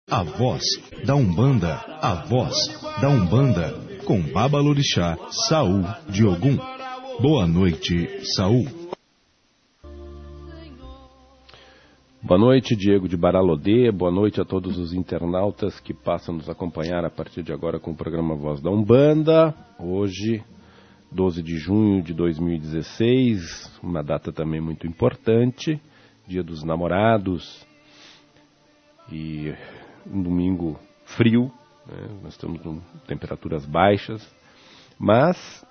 A voz da Umbanda, a voz da Umbanda, com Babalorixá, Saul de Ogum. Boa noite, Saul. Boa noite, Diego de Baralodê. Boa noite a todos os internautas que passam a nos acompanhar a partir de agora com o programa Voz da Umbanda. Hoje, 12 de junho de 2016, uma data também muito importante, Dia dos Namorados, e um domingo frio, né? Nós estamos com temperaturas baixas, mas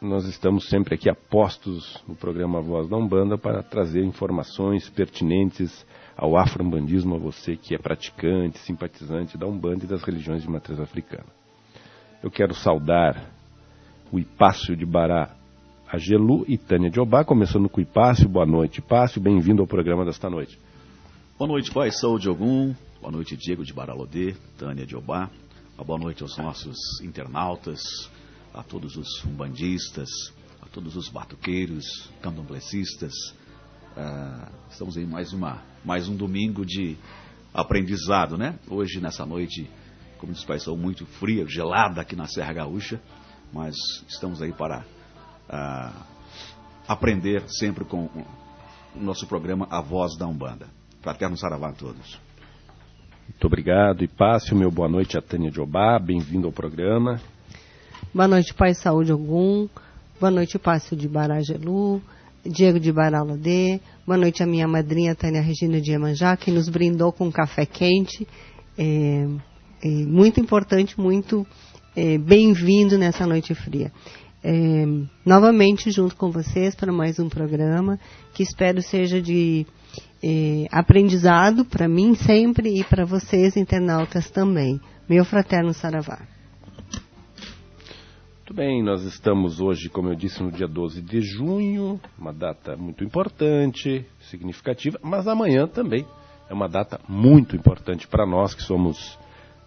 nós estamos sempre aqui apostos no programa Voz da Umbanda para trazer informações pertinentes ao afro-umbandismo, a você que é praticante, simpatizante da Umbanda e das religiões de matriz africana. Eu quero saudar o Hipácio de Bará Agelu e Tânia de Obá, começando com o Hipácio. Boa noite, Hipácio, bem-vindo ao programa desta noite. Boa noite, Pai Saúl de Ogum. Boa noite, Diego de Baralodê, Tânia de Obá. Uma boa noite aos nossos internautas, a todos os umbandistas, a todos os batuqueiros, candomblecistas. Estamos aí mais um domingo de aprendizado, né? Hoje, nessa noite, como diz o Pai Saúl, muito fria, gelada aqui na Serra Gaúcha, mas estamos aí para aprender sempre com o nosso programa A Voz da Umbanda. Fraterno Saravá a todos. Muito obrigado, Hipácio. Meu boa noite a Tânia de Obá, bem-vindo ao programa. Boa noite, Pai Saúl de Ogum. Boa noite, Hipácio de Bará Agelu, Diego de Baralodê. Boa noite a minha madrinha Tânia Regina de Iemanjá, que nos brindou com um café quente. Muito importante, muito bem-vindo nessa noite fria. Novamente junto com vocês para mais um programa que espero seja de aprendizado para mim sempre e para vocês internautas também. Meu fraterno Saravá. Muito bem, nós estamos hoje, como eu disse, no dia 12 de junho, uma data muito importante, significativa, mas amanhã também é uma data muito importante para nós que somos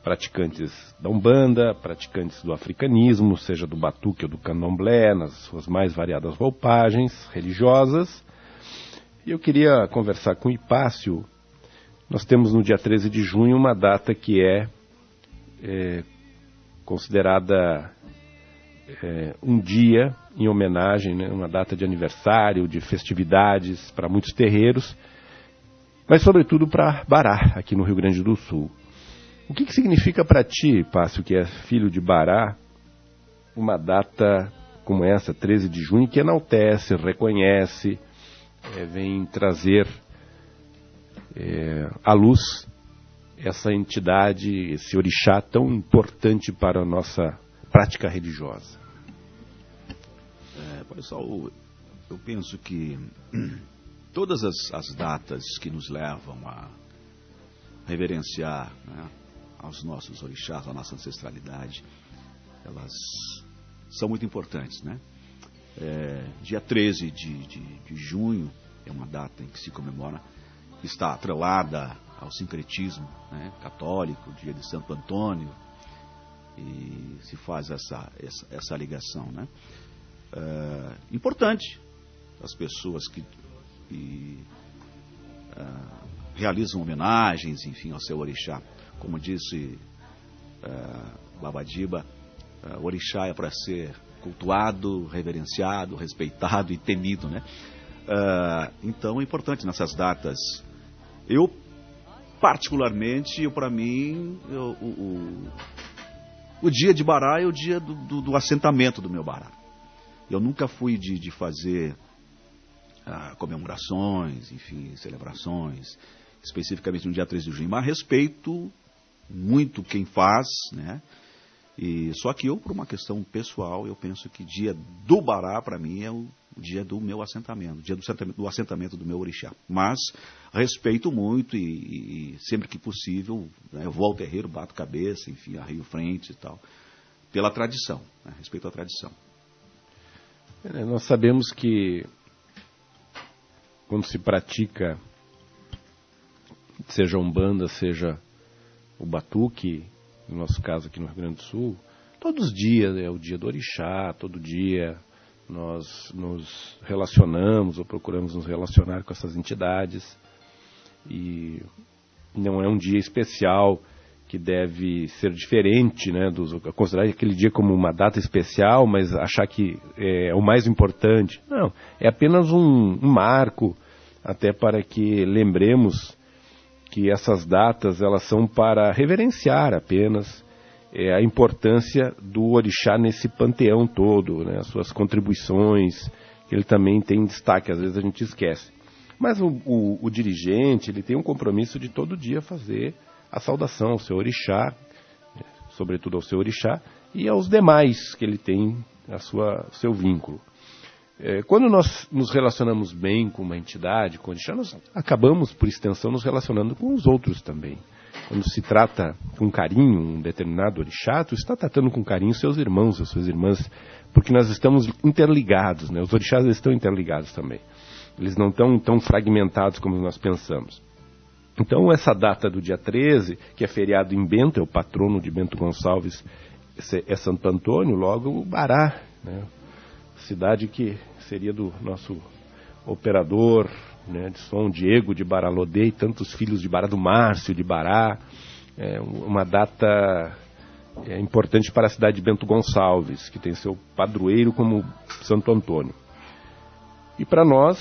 praticantes da Umbanda, praticantes do africanismo, seja do batuque ou do candomblé, nas suas mais variadas roupagens religiosas. E eu queria conversar com o Hipácio. Nós temos no dia 13 de junho uma data que é considerada um dia em homenagem, né, uma data de aniversário, de festividades para muitos terreiros, mas sobretudo para Bará, aqui no Rio Grande do Sul. O que significa para ti, Hipácio, que é filho de Bará, uma data como essa, 13 de junho, que enaltece, reconhece, vem trazer à luz essa entidade, esse orixá tão importante para a nossa prática religiosa? Pessoal, eu penso que todas as datas que nos levam a reverenciar, né, aos nossos orixás, à nossa ancestralidade, elas são muito importantes, né? Dia 13 de junho é uma data em que se comemora, está atrelada ao sincretismo, né, católico, dia de Santo Antônio, e se faz essa ligação, né? Importante as pessoas que realizam homenagens, enfim, ao seu orixá. Como disse Babadiba, o orixá é para ser cultuado, reverenciado, respeitado e temido, né? Então é importante nessas datas. Eu, particularmente, para mim, o dia de Bará é o dia do assentamento do meu Bará. Eu nunca fui de fazer comemorações, enfim, celebrações, especificamente no dia 13 de junho, mas respeito muito quem faz, né? E só que eu, por uma questão pessoal, eu penso que dia do Bará, para mim, é o dia do meu assentamento, dia do assentamento do meu orixá. Mas respeito muito e sempre que possível, né, eu vou ao terreiro, bato cabeça, enfim, arreio frente e tal, pela tradição, né, respeito à tradição. Nós sabemos que quando se pratica, seja a Umbanda, seja o batuque, no nosso caso aqui no Rio Grande do Sul, todos os dias é o dia do orixá, todo dia nós nos relacionamos ou procuramos nos relacionar com essas entidades, e não é um dia especial que deve ser diferente, né, considerar aquele dia como uma data especial, mas achar que é o mais importante. Não, é apenas um marco, até para que lembremos que essas datas elas são para reverenciar apenas a importância do orixá nesse panteão todo, né, as suas contribuições, que ele também tem destaque, às vezes a gente esquece. Mas o dirigente, ele tem um compromisso de todo dia fazer a saudação ao seu orixá, sobretudo ao seu orixá, e aos demais que ele tem seu vínculo. Quando nós nos relacionamos bem com uma entidade, com o orixá, nós acabamos, por extensão, nos relacionando com os outros também. Quando se trata com carinho um determinado orixá, tu está tratando com carinho seus irmãos, as suas irmãs, porque nós estamos interligados, né? Os orixás estão interligados também. Eles não estão tão fragmentados como nós pensamos. Então, essa data do dia 13, que é feriado em Bento, é o patrono de Bento Gonçalves, é Santo Antônio, logo o Bará, né? Cidade que seria do nosso operador, né, de som, Diego de Baralodê, e tantos filhos de Bará, do Márcio de Bará. É uma data importante para a cidade de Bento Gonçalves, que tem seu padroeiro como Santo Antônio. E para nós,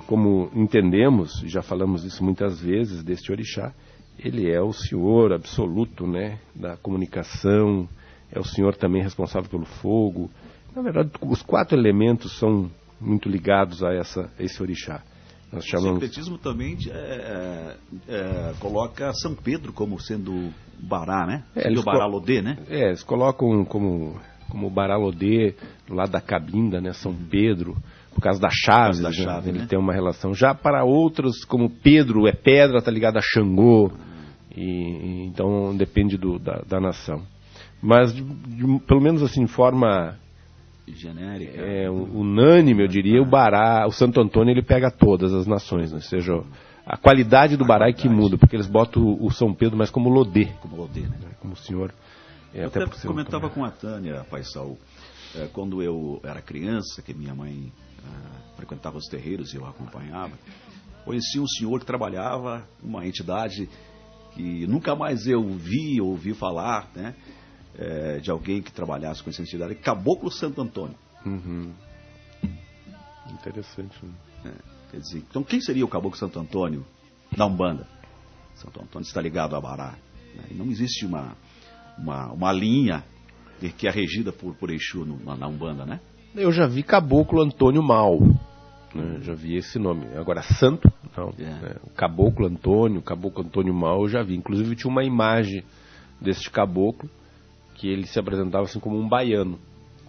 como entendemos, já falamos isso muitas vezes, deste orixá, ele é o Senhor absoluto, né, da comunicação, é o Senhor também responsável pelo fogo. Na verdade, os 4 elementos são muito ligados a esse orixá. Nós chamamos... O sincretismo também coloca São Pedro como sendo Bará, né? E o Baralodê, né? Eles colocam como Baralodê, do lado da Cabinda, né? São Pedro, por causa da chave, né? Ele tem uma relação. Já para outros, como Pedro é pedra, está ligado a Xangô, e então depende da nação. Mas, pelo menos assim, de forma genérica, unânime, eu diria, o Bará, o Santo Antônio, ele pega todas as nações, né? Ou seja, a qualidade do Bará é que muda, porque eles botam o São Pedro mais como Lodê. Como Lodê, né? Como o senhor. Eu até comentava com a Tânia, Pai Saul, quando eu era criança, que minha mãe frequentava os terreiros e eu acompanhava, conheci um senhor que trabalhava numa entidade que nunca mais eu ouvi falar, né? De alguém que trabalhasse com essa entidade, Caboclo Santo Antônio. Uhum. Interessante. Quer dizer, então quem seria o Caboclo Santo Antônio da Umbanda? Santo Antônio está ligado a Bará, né? E não existe uma linha que é regida por Exu na Umbanda, né? Eu já vi Caboclo Antônio Mal, né? Já vi esse nome. Agora, Santo, não. Né? O Caboclo Antônio Mal, eu já vi. Inclusive, tinha uma imagem deste caboclo, que ele se apresentava assim como um baiano,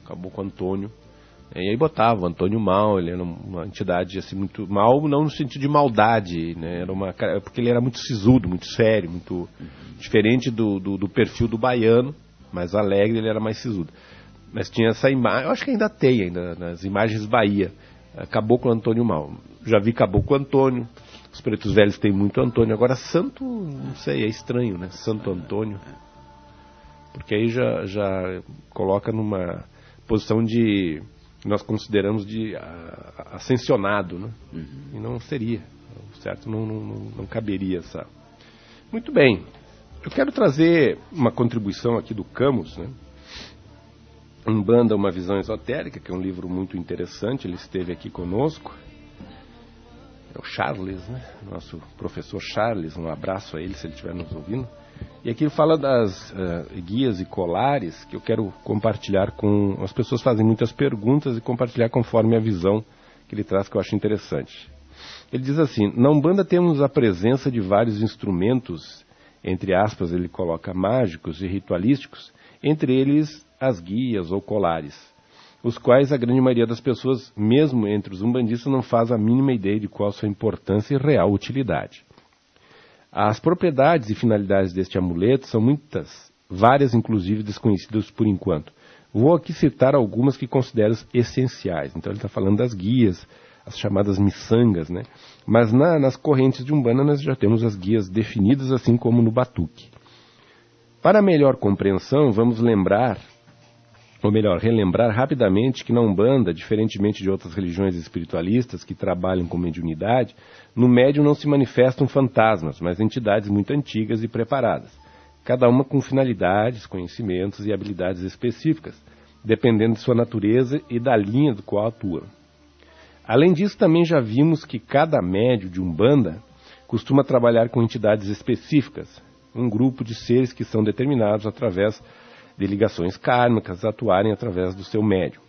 Caboclo Antônio. E aí botava Antônio Mal, ele era uma entidade assim muito mal, não no sentido de maldade, né? Porque ele era muito sisudo, muito sério, muito diferente do perfil do baiano, mais alegre, ele era mais sisudo. Mas tinha essa imagem, eu acho que ainda tem, nas imagens Bahia, Caboclo Antônio Mal. Já vi Caboclo Antônio, os pretos velhos têm muito Antônio, agora Santo, não sei, é estranho, né? Santo Antônio. Porque aí já coloca numa posição de, nós consideramos de ascensionado, né? E não seria, certo? Não caberia essa. Muito bem, eu quero trazer uma contribuição aqui do Camus, né? Umbanda, uma visão esotérica, que é um livro muito interessante, ele esteve aqui conosco. É o Charles, né? Nosso professor Charles, um abraço a ele se ele estiver nos ouvindo. E aqui ele fala das guias e colares que eu quero compartilhar com... As pessoas fazem muitas perguntas e compartilhar conforme a visão que ele traz, que eu acho interessante. Ele diz assim: na Umbanda temos a presença de vários instrumentos, entre aspas, ele coloca mágicos e ritualísticos, entre eles as guias ou colares, os quais a grande maioria das pessoas, mesmo entre os umbandistas, não faz a mínima ideia de qual sua importância e real utilidade. As propriedades e finalidades deste amuleto são muitas, várias inclusive desconhecidas por enquanto. Vou aqui citar algumas que considero essenciais. Então ele está falando das guias, as chamadas miçangas, né? Mas nas correntes de Umbanda nós já temos as guias definidas, assim como no batuque. Para melhor compreensão, vamos relembrar rapidamente que na Umbanda, diferentemente de outras religiões espiritualistas que trabalham com mediunidade, no médium não se manifestam fantasmas, mas entidades muito antigas e preparadas. cada uma com finalidades, conhecimentos e habilidades específicas, dependendo de sua natureza e da linha do qual atua. Além disso, também já vimos que cada médium de Umbanda costuma trabalhar com entidades específicas, um grupo de seres que são determinados através de ligações kármicas atuarem através do seu médium.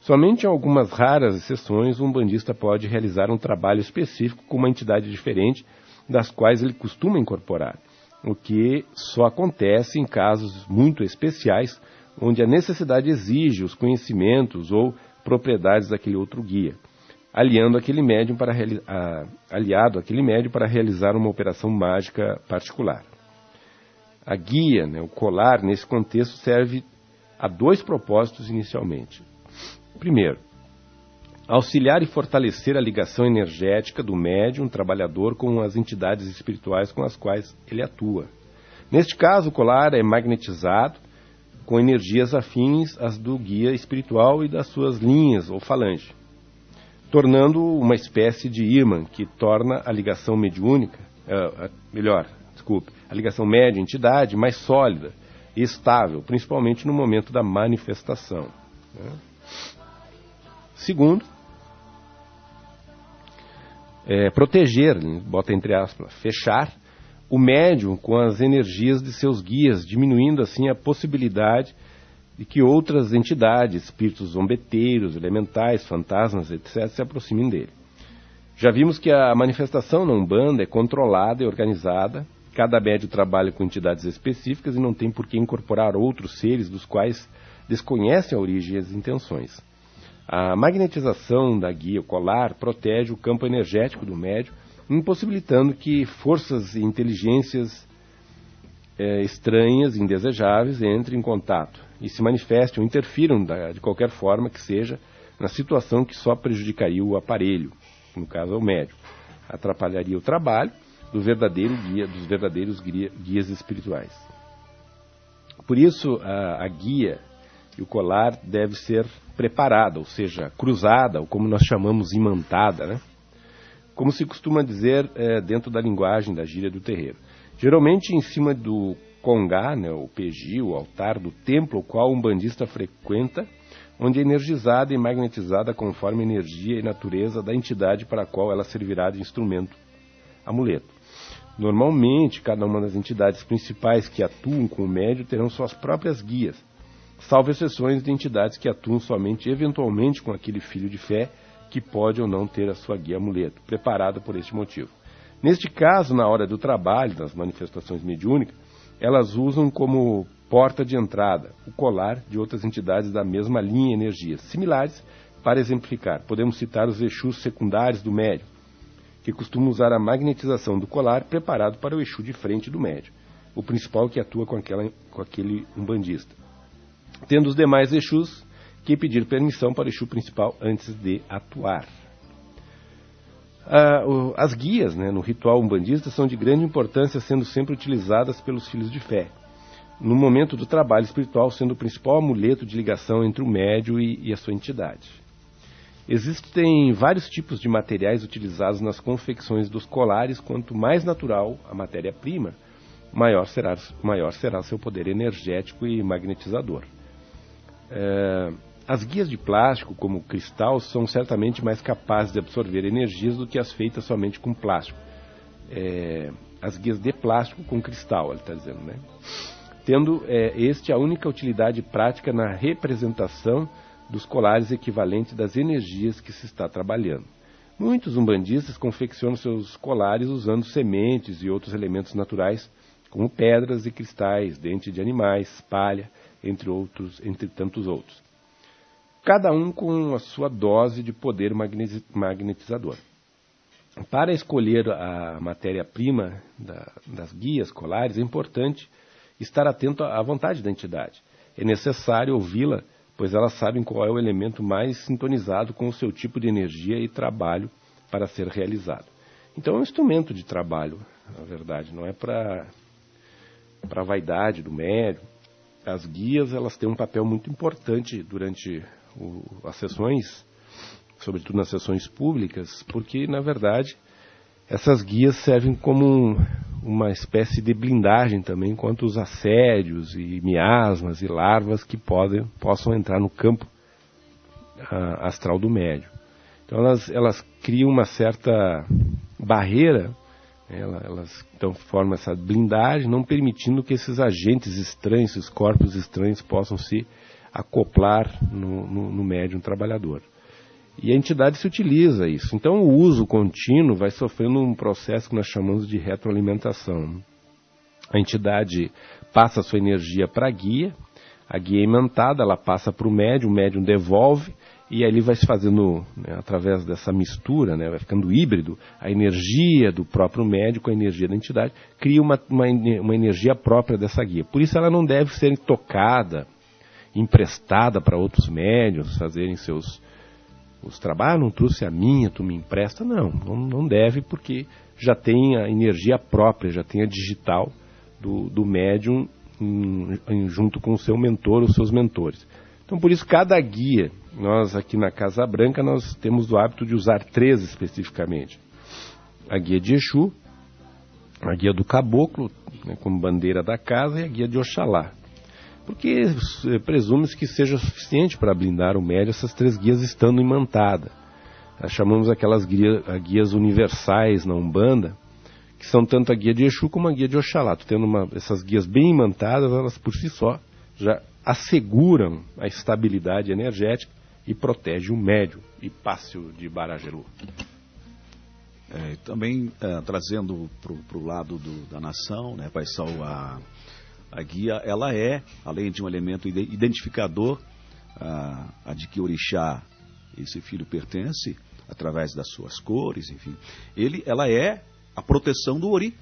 Somente em algumas raras exceções, um umbandista pode realizar um trabalho específico com uma entidade diferente das quais ele costuma incorporar, o que só acontece em casos muito especiais, onde a necessidade exige os conhecimentos ou propriedades daquele outro guia, aliado àquele médium para realizar uma operação mágica particular. A guia, o colar, nesse contexto, serve a 2 propósitos inicialmente. Primeiro, auxiliar e fortalecer a ligação energética do médium trabalhador com as entidades espirituais com as quais ele atua. Neste caso, o colar é magnetizado com energias afins às do guia espiritual e das suas linhas ou falange, tornando uma espécie de ímã que torna a ligação mediúnica, a ligação médium-entidade mais sólida e estável, principalmente no momento da manifestação. Segundo, proteger, bota entre aspas, fechar o médium com as energias de seus guias, diminuindo assim a possibilidade de que outras entidades, espíritos zombeteiros, elementais, fantasmas, etc., se aproximem dele. Já vimos que a manifestação na Umbanda é controlada e organizada, cada médium trabalha com entidades específicas e não tem por que incorporar outros seres dos quais desconhecem a origem e as intenções. A magnetização da guia colar protege o campo energético do médium, impossibilitando que forças e inteligências estranhas, indesejáveis, entrem em contato e se manifestem ou interfiram de qualquer forma que seja na situação que só prejudicaria o aparelho, no caso é o médium, atrapalharia o trabalho dos verdadeiros guias espirituais. Por isso, a guia e o colar deve ser preparada, ou seja, cruzada, ou como nós chamamos, imantada, como se costuma dizer dentro da linguagem da gíria do terreiro. Geralmente em cima do congá, o peji, o altar do templo, o qual um umbandista frequenta, onde é energizada e magnetizada conforme a energia e natureza da entidade para a qual ela servirá de instrumento, amuleto. Normalmente, cada uma das entidades principais que atuam com o médium terão suas próprias guias, salvo exceções de entidades que atuam somente eventualmente com aquele filho de fé que pode ou não ter a sua guia amuleto, preparada por este motivo. Neste caso, na hora do trabalho, das manifestações mediúnicas, elas usam como porta de entrada o colar de outras entidades da mesma linha e energias similares. Para exemplificar, podemos citar os Exus secundários do médium, que costumam usar a magnetização do colar preparado para o Exu de frente do médium, o principal que atua com aquele umbandista, tendo os demais Exus que pedir permissão para o Exu principal antes de atuar. As guias, no ritual umbandista, são de grande importância, sendo sempre utilizadas pelos filhos de fé, no momento do trabalho espiritual, sendo o principal amuleto de ligação entre o médium e a sua entidade. Existem vários tipos de materiais utilizados nas confecções dos colares. Quanto mais natural a matéria-prima, maior será seu poder energético e magnetizador. As guias de plástico, como o cristal, são certamente mais capazes de absorver energias do que as feitas somente com plástico. As guias de plástico com cristal, ele está dizendo, Tendo a única utilidade prática na representação dos colares equivalentes das energias que se está trabalhando. Muitos umbandistas confeccionam seus colares usando sementes e outros elementos naturais, como pedras e cristais, dentes de animais, palha, entre tantos outros. Cada um com a sua dose de poder magnetizador. Para escolher a matéria-prima das guias colares, é importante estar atento à vontade da entidade. É necessário ouvi-la, pois elas sabem qual é o elemento mais sintonizado com o seu tipo de energia e trabalho para ser realizado. Então é um instrumento de trabalho, na verdade, não é para a vaidade do médium. As guias, elas têm um papel muito importante durante as sessões, sobretudo nas sessões públicas, porque, na verdade, essas guias servem como uma espécie de blindagem também contra os assédios e miasmas e larvas que possam entrar no campo astral do médium. Então elas criam uma certa barreira, elas então formam essa blindagem, não permitindo que esses agentes estranhos, esses corpos estranhos possam se acoplar no médium trabalhador. E a entidade se utiliza isso. Então o uso contínuo vai sofrendo um processo que nós chamamos de retroalimentação. A entidade passa a sua energia para a guia é imantada, ela passa para o médium devolve, e ali vai se fazendo, através dessa mistura, vai ficando híbrido, a energia do próprio médium com a energia da entidade, cria uma energia própria dessa guia. Por isso ela não deve ser tocada, emprestada para outros médiuns fazerem os trabalhos. Não trouxe a minha, tu me empresta. Não deve, porque já tem a energia própria, já tem a digital do médium junto com o seu mentor, os seus mentores. Então, por isso, cada guia, nós aqui na Casa Branca, nós temos o hábito de usar 3 especificamente. A guia de Exu, a guia do Caboclo, como bandeira da casa, e a guia de Oxalá. Porque presume-se que seja suficiente para blindar o médium essas 3 guias estando imantadas. Nós chamamos aquelas guias universais na Umbanda, que são tanto a guia de Exu como a guia de Oxalá. Tendo essas guias bem imantadas, elas por si só já asseguram a estabilidade energética e protegem o médium e Pácio de Barajelu. Também trazendo para o lado da nação, Pai Saulo, a guia, ela é, além de um elemento identificador a de que orixá esse filho pertence, através das suas cores, enfim, ela é a proteção do ori.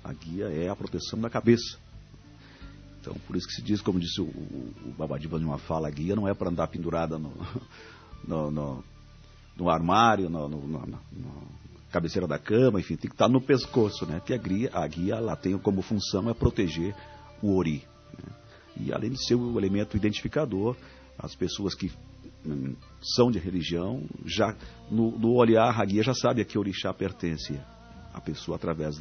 A guia é a proteção da cabeça. Então, por isso que se diz, como disse o Babadiba numa fala, a guia não é para andar pendurada no armário, na cabeceira da cama, enfim, tem que estar no pescoço, Que a guia ela tem como função proteger o ori. E além de ser o elemento identificador, as pessoas que são de religião, já no olhar, a guia já sabe a que orixá pertence a pessoa através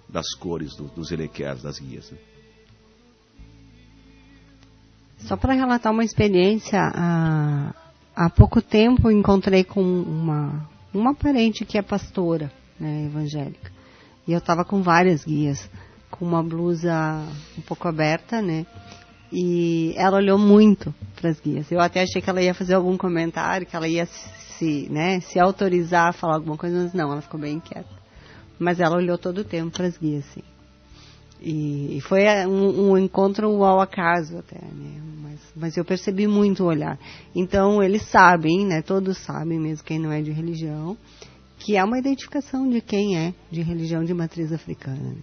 das cores dos elequers das guias. Só para relatar uma experiência, há pouco tempo encontrei com uma parente que é pastora, evangélica. E eu estava com várias guias, com uma blusa um pouco aberta, E ela olhou muito para as guias. Eu até achei que ela ia fazer algum comentário, que ela ia se autorizar a falar alguma coisa, mas não, ela ficou bem quieta. Mas ela olhou todo o tempo para as guias, sim. E foi um encontro ao acaso até, mas eu percebi muito o olhar. Então eles sabem, todos sabem, mesmo quem não é de religião, que é uma identificação de quem é de religião de matriz africana.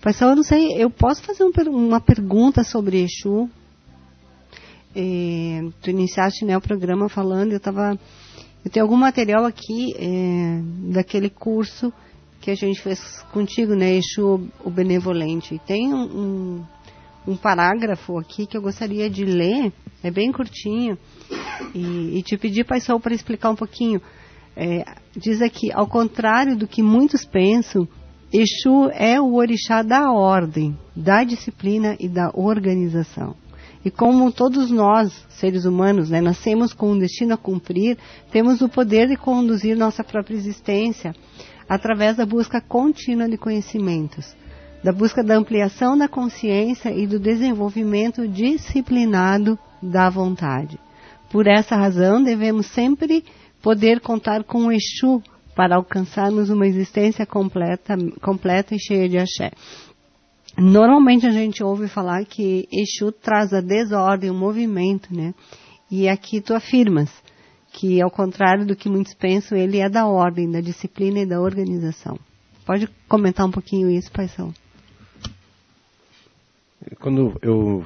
Pessoal, eu não sei, eu posso fazer uma pergunta sobre Exu? Tu iniciaste o programa falando, eu tenho algum material aqui daquele curso que a gente fez contigo, Exu, o Benevolente. Tem um parágrafo aqui que eu gostaria de ler, é bem curtinho, e te pedir, Pai Sol, para explicar um pouquinho. Diz aqui, ao contrário do que muitos pensam, Exu é o orixá da ordem, da disciplina e da organização. E como todos nós, seres humanos, nascemos com um destino a cumprir, temos o poder de conduzir nossa própria existência através da busca contínua de conhecimentos, da busca da ampliação da consciência e do desenvolvimento disciplinado da vontade. Por essa razão, devemos sempre poder contar com o Exu para alcançarmos uma existência completa e cheia de axé. Normalmente a gente ouve falar que Exu traz a desordem, o movimento, E aqui tu afirmas que, ao contrário do que muitos pensam, ele é da ordem, da disciplina e da organização. Pode comentar um pouquinho isso, Pai São? Quando eu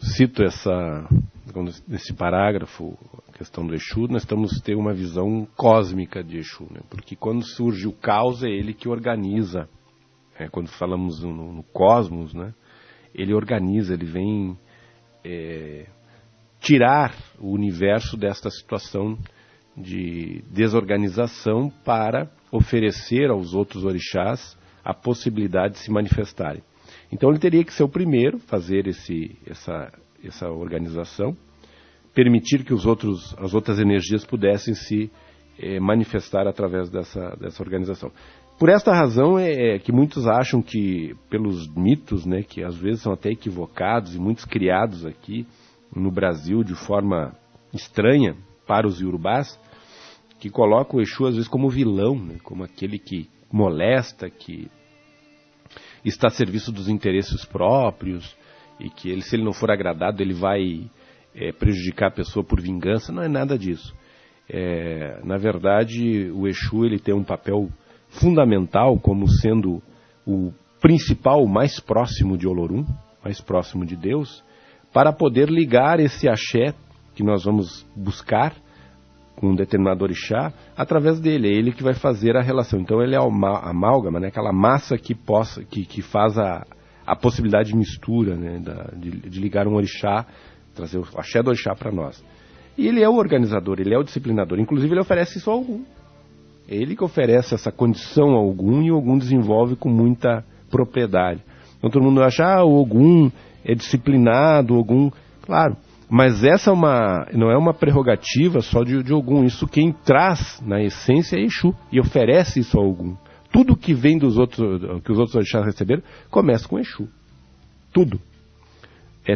cito esse parágrafo, a questão do Exu, nós estamos a ter uma visão cósmica de Exu, Porque quando surge o caos, é ele que organiza. Quando falamos no cosmos, ele organiza, ele vem tirar o universo desta situação de desorganização para oferecer aos outros orixás a possibilidade de se manifestarem. Então ele teria que ser o primeiro a fazer essa organização, permitir que as outras energias pudessem se manifestar através dessa organização. Por esta razão é que muitos acham que, pelos mitos, né, que às vezes são até equivocados e muitos criados aqui no Brasil de forma estranha para os iorubás, que colocam o Exu às vezes como vilão, né, como aquele que molesta, que está a serviço dos interesses próprios e que ele, se ele não for agradado, ele vai prejudicar a pessoa por vingança. Não é nada disso. Na verdade, o Exu ele tem um papel fundamental como sendo o principal, o mais próximo de Olorum, mais próximo de Deus, para poder ligar esse axé que nós vamos buscar com um determinado orixá, através dele. É ele que vai fazer a relação. Então ele é a amálgama, né? Aquela massa que faz a possibilidade de mistura, né? de ligar um orixá, trazer o axé do orixá para nós. E ele é o organizador, ele é o disciplinador. Inclusive ele oferece isso a Ogum. É ele que oferece essa condição a Ogum e o Ogum desenvolve com muita propriedade. Então todo mundo acha, o Ogum é disciplinado, o Ogum... Claro, mas essa não é uma prerrogativa só de Ogum. Isso quem traz, na essência, é Exu e oferece isso a Ogum. Tudo que vem que os outros orixás receberam, começa com Exu. Tudo.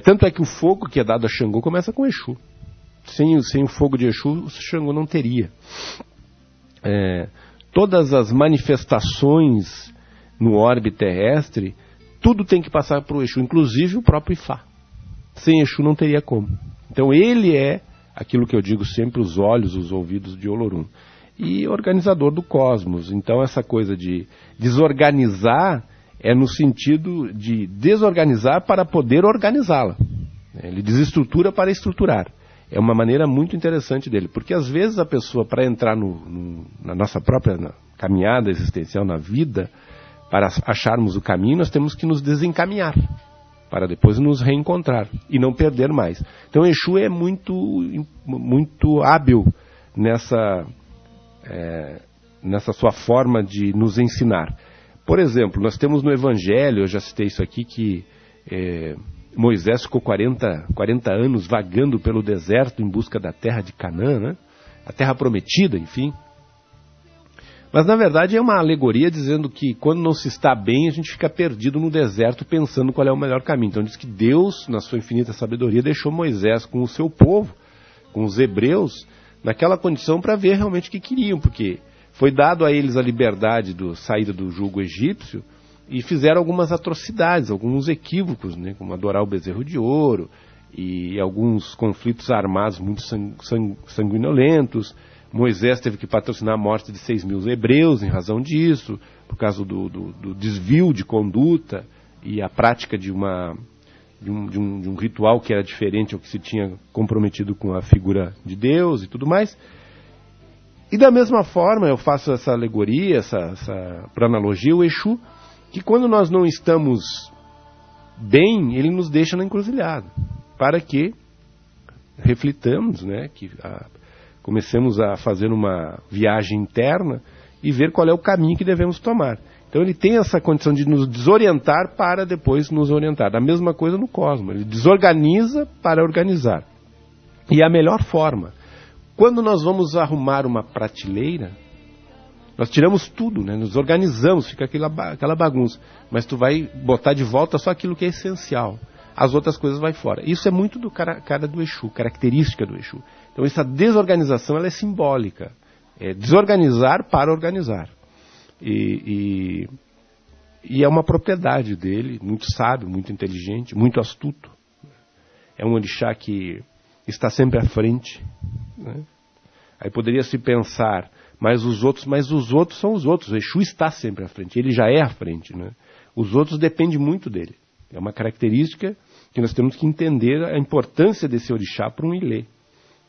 Tanto é que o fogo que é dado a Xangô começa com Exu. Sem o fogo de Exu, o Xangô não teria. Todas as manifestações no orbe terrestre, tudo tem que passar por Exu, inclusive o próprio Ifá. Sem Exu não teria como. Então ele é aquilo que eu digo sempre, os olhos, os ouvidos de Olorum. E organizador do cosmos. Então essa coisa de desorganizar é no sentido de desorganizar para poder organizá-la. Ele desestrutura para estruturar. É uma maneira muito interessante dele, porque às vezes a pessoa, para entrar na nossa própria caminhada existencial na vida, para acharmos o caminho, nós temos que nos desencaminhar, para depois nos reencontrar e não perder mais. Então Exu é muito hábil nessa sua forma de nos ensinar. Por exemplo, nós temos no Evangelho, eu já citei isso aqui, que Moisés ficou 40 anos vagando pelo deserto em busca da terra de Canaã, né? A terra prometida, enfim. Mas na verdade é uma alegoria dizendo que quando não se está bem, a gente fica perdido no deserto pensando qual é o melhor caminho. Então diz que Deus, na sua infinita sabedoria, deixou Moisés com o seu povo, com os hebreus, naquela condição para ver realmente o que queriam, porque foi dado a eles a liberdade da saída do jugo egípcio, e fizeram algumas atrocidades, alguns equívocos, né, como adorar o bezerro de ouro, e alguns conflitos armados muito sanguinolentos. Moisés teve que patrocinar a morte de 6.000 hebreus em razão disso, por causa do desvio de conduta e a prática de um ritual que era diferente ao que se tinha comprometido com a figura de Deus e tudo mais. E da mesma forma, eu faço essa alegoria, por analogia, o Exu, que quando nós não estamos bem, ele nos deixa na encruzilhada, para que reflitamos, né, que comecemos a fazer uma viagem interna e ver qual é o caminho que devemos tomar. Então ele tem essa condição de nos desorientar para depois nos orientar. A mesma coisa no cosmos, ele desorganiza para organizar. E a melhor forma, quando nós vamos arrumar uma prateleira, nós tiramos tudo, né? Nos organizamos, fica aquela bagunça. Mas tu vai botar de volta só aquilo que é essencial. As outras coisas vai fora. Isso é muito do cara do Exu, característica do Exu. Então essa desorganização ela é simbólica. É desorganizar para organizar. E é uma propriedade dele, muito sábio, muito inteligente, muito astuto. É um orixá que está sempre à frente, né? Aí poderia se pensar, mas os outros são os outros. O Exu está sempre à frente, ele já é à frente, né? Os outros dependem muito dele. É uma característica que nós temos que entender a importância desse orixá para um ilê.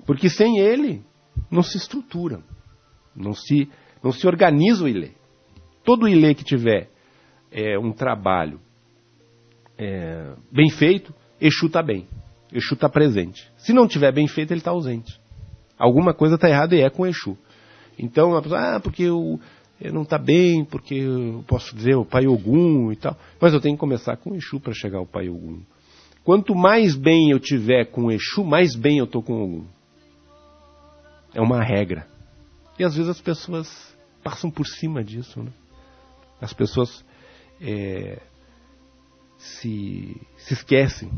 Porque sem ele, não se estrutura, não se organiza o ilê. Todo ilê que tiver um trabalho bem feito, Exu está bem, Exu está presente. Se não tiver bem feito, ele está ausente. Alguma coisa está errada e é com Exu. Então, a pessoa, porque não está bem, porque eu posso dizer o Pai Ogum e tal, mas eu tenho que começar com o Exu para chegar ao Pai Ogum. Quanto mais bem eu tiver com o Exu, mais bem eu estou com o Ogum. É uma regra. E às vezes as pessoas passam por cima disso, né? As pessoas se esquecem.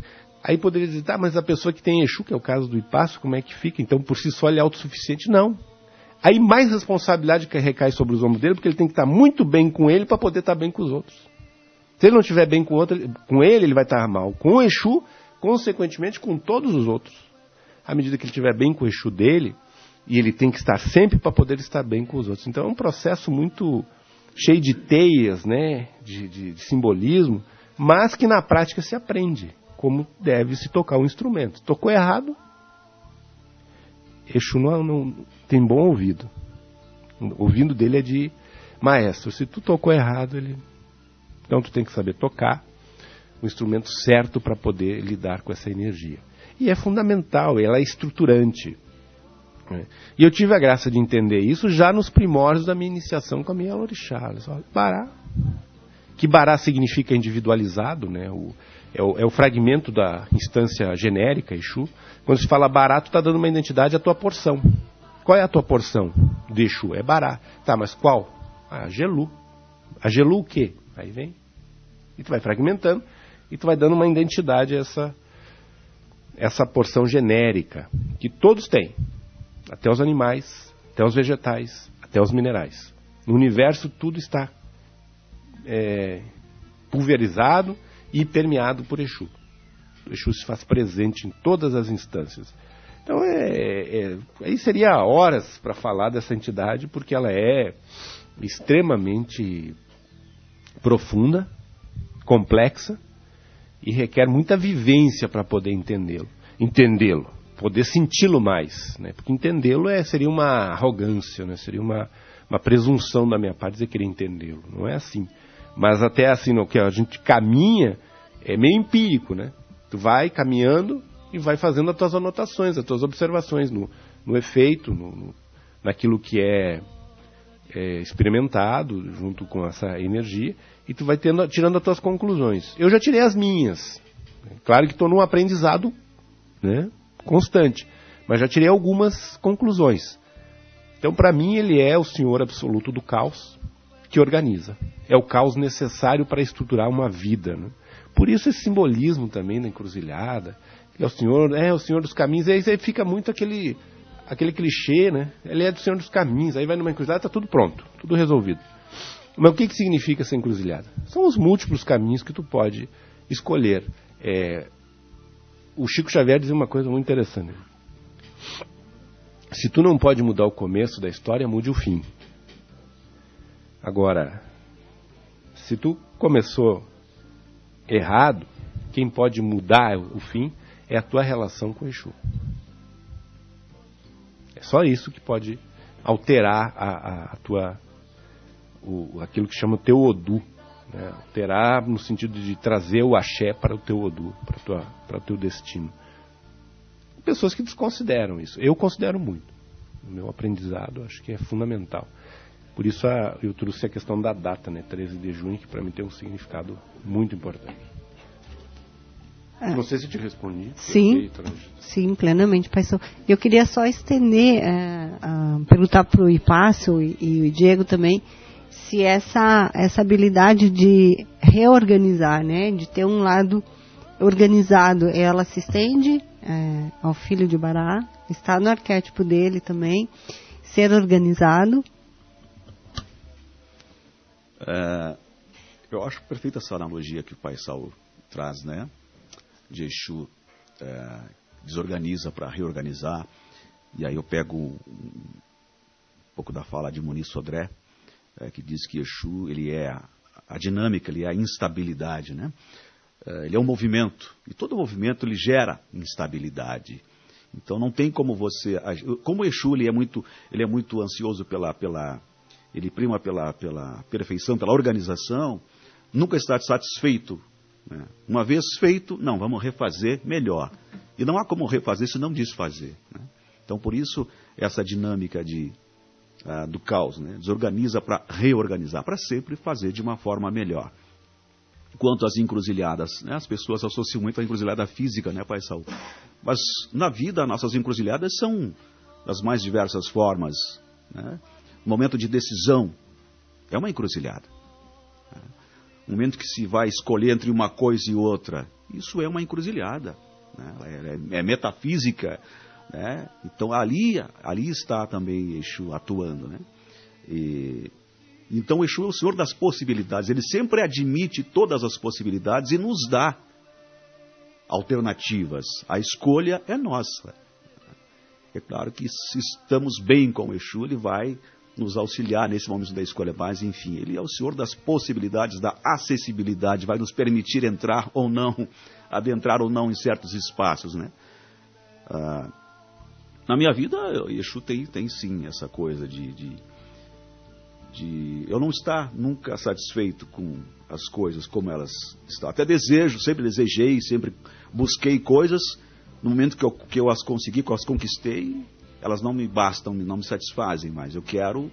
Aí poderia dizer, tá, mas a pessoa que tem Exu, que é o caso do Ipasso, como é que fica? Então, por si só, ele é autossuficiente? Não. Aí mais responsabilidade que recai sobre os ombros dele, porque ele tem que estar muito bem com ele para poder estar bem com os outros. Se ele não estiver bem com ele vai estar mal. Com o Exu, consequentemente, com todos os outros. À medida que ele estiver bem com o Exu dele, e ele tem que estar sempre para poder estar bem com os outros. Então é um processo muito cheio de teias, né, de simbolismo, mas que na prática se aprende como deve se tocar um instrumento. Tocou errado, Exu não tem bom ouvido. O ouvido dele é de maestro. Se tu tocou errado, então tu tem que saber tocar o instrumento certo para poder lidar com essa energia. E é fundamental, ela é estruturante. E eu tive a graça de entender isso já nos primórdios da minha iniciação com a minha orixá. Bará. Que Bará significa individualizado, né? É o fragmento da instância genérica, Exu. Quando se fala Bará, tu está dando uma identidade à tua porção. Qual é a tua porção de Exu? É Bará. Tá, mas qual? A Gelu. A Gelu o quê? Aí vem. E tu vai fragmentando e tu vai dando uma identidade a essa porção genérica que todos têm. Até os animais, até os vegetais, até os minerais. No universo tudo está pulverizado e permeado por Exu. O Exu se faz presente em todas as instâncias. Então, aí seria horas para falar dessa entidade, porque ela é extremamente profunda, complexa, e requer muita vivência para poder entendê-lo, poder senti-lo mais, né? Porque entendê-lo seria uma arrogância, né? Seria uma presunção da minha parte dizer querer entendê-lo. Não é assim. Mas até assim, no que a gente caminha, é meio empírico, né? Tu vai caminhando e vai fazendo as tuas anotações, as tuas observações no efeito, naquilo que é experimentado junto com essa energia, e tu vai tirando as tuas conclusões. Eu já tirei as minhas. Claro que estou num aprendizado, né, constante, mas já tirei algumas conclusões. Então, para mim, ele é o Senhor absoluto do caos que organiza. É o caos necessário para estruturar uma vida, né? Por isso esse simbolismo também da encruzilhada, que é o Senhor dos caminhos, aí fica muito aquele clichê, né? Ele é do Senhor dos caminhos, aí vai numa encruzilhada, está tudo pronto, tudo resolvido. Mas o que significa essa encruzilhada? São os múltiplos caminhos que tu pode escolher. O Chico Xavier dizia uma coisa muito interessante. Se tu não pode mudar o começo da história, mude o fim. Agora, se tu começou errado, quem pode mudar o fim é a tua relação com o Exu. É só isso que pode alterar aquilo que chama o teu Odu, né? Alterar no sentido de trazer o axé para o teu Odu, para o teu destino. Pessoas que desconsideram isso. Eu considero muito. O meu aprendizado acho que é fundamental. Por isso eu trouxe a questão da data, né? 13 de junho, que para mim tem um significado muito importante. Não sei se eu te respondi. Sim, sim, plenamente, Pai São. Eu queria só estender, perguntar para o Ipasso e o Diego também, se essa habilidade de reorganizar, né, de ter um lado organizado, ela se estende ao filho de Bará, está no arquétipo dele também, ser organizado. Eu acho perfeita essa analogia que o Pai Saulo traz, né? De Exu desorganiza para reorganizar. E aí eu pego um pouco da fala de Muniz Sodré, que diz que Exu, ele é a dinâmica, ele é a instabilidade, né? Ele é um movimento, e todo movimento ele gera instabilidade. Então não tem como você... Como o Exu ele é muito ansioso ele prima pela perfeição, pela organização, nunca está satisfeito, né? Uma vez feito, não, vamos refazer melhor. E não há como refazer se não desfazer, né? Então por isso essa dinâmica de do caos, né? Desorganiza para reorganizar, para sempre fazer de uma forma melhor. Quanto às encruzilhadas, né? As pessoas associam muito a encruzilhada física, né, Pai Saul? Mas na vida, nossas encruzilhadas são das mais diversas formas, né? O momento de decisão é uma encruzilhada. O momento que se vai escolher entre uma coisa e outra, isso é uma encruzilhada, né? É metafísica, né? Então ali está também Exu atuando, né? Então Exu é o Senhor das possibilidades, ele sempre admite todas as possibilidades e nos dá alternativas. A escolha é nossa. É claro que se estamos bem com o Exu, ele vai nos auxiliar nesse momento da escolha, mas enfim, ele é o Senhor das possibilidades, da acessibilidade, vai nos permitir entrar ou não, adentrar ou não em certos espaços, né? Na minha vida, Exu tem sim essa coisa de eu não estar nunca satisfeito com as coisas como elas estão. Até desejo, sempre desejei, sempre busquei coisas, no momento que eu as consegui, que eu as conquistei, elas não me bastam, não me satisfazem mais. Eu quero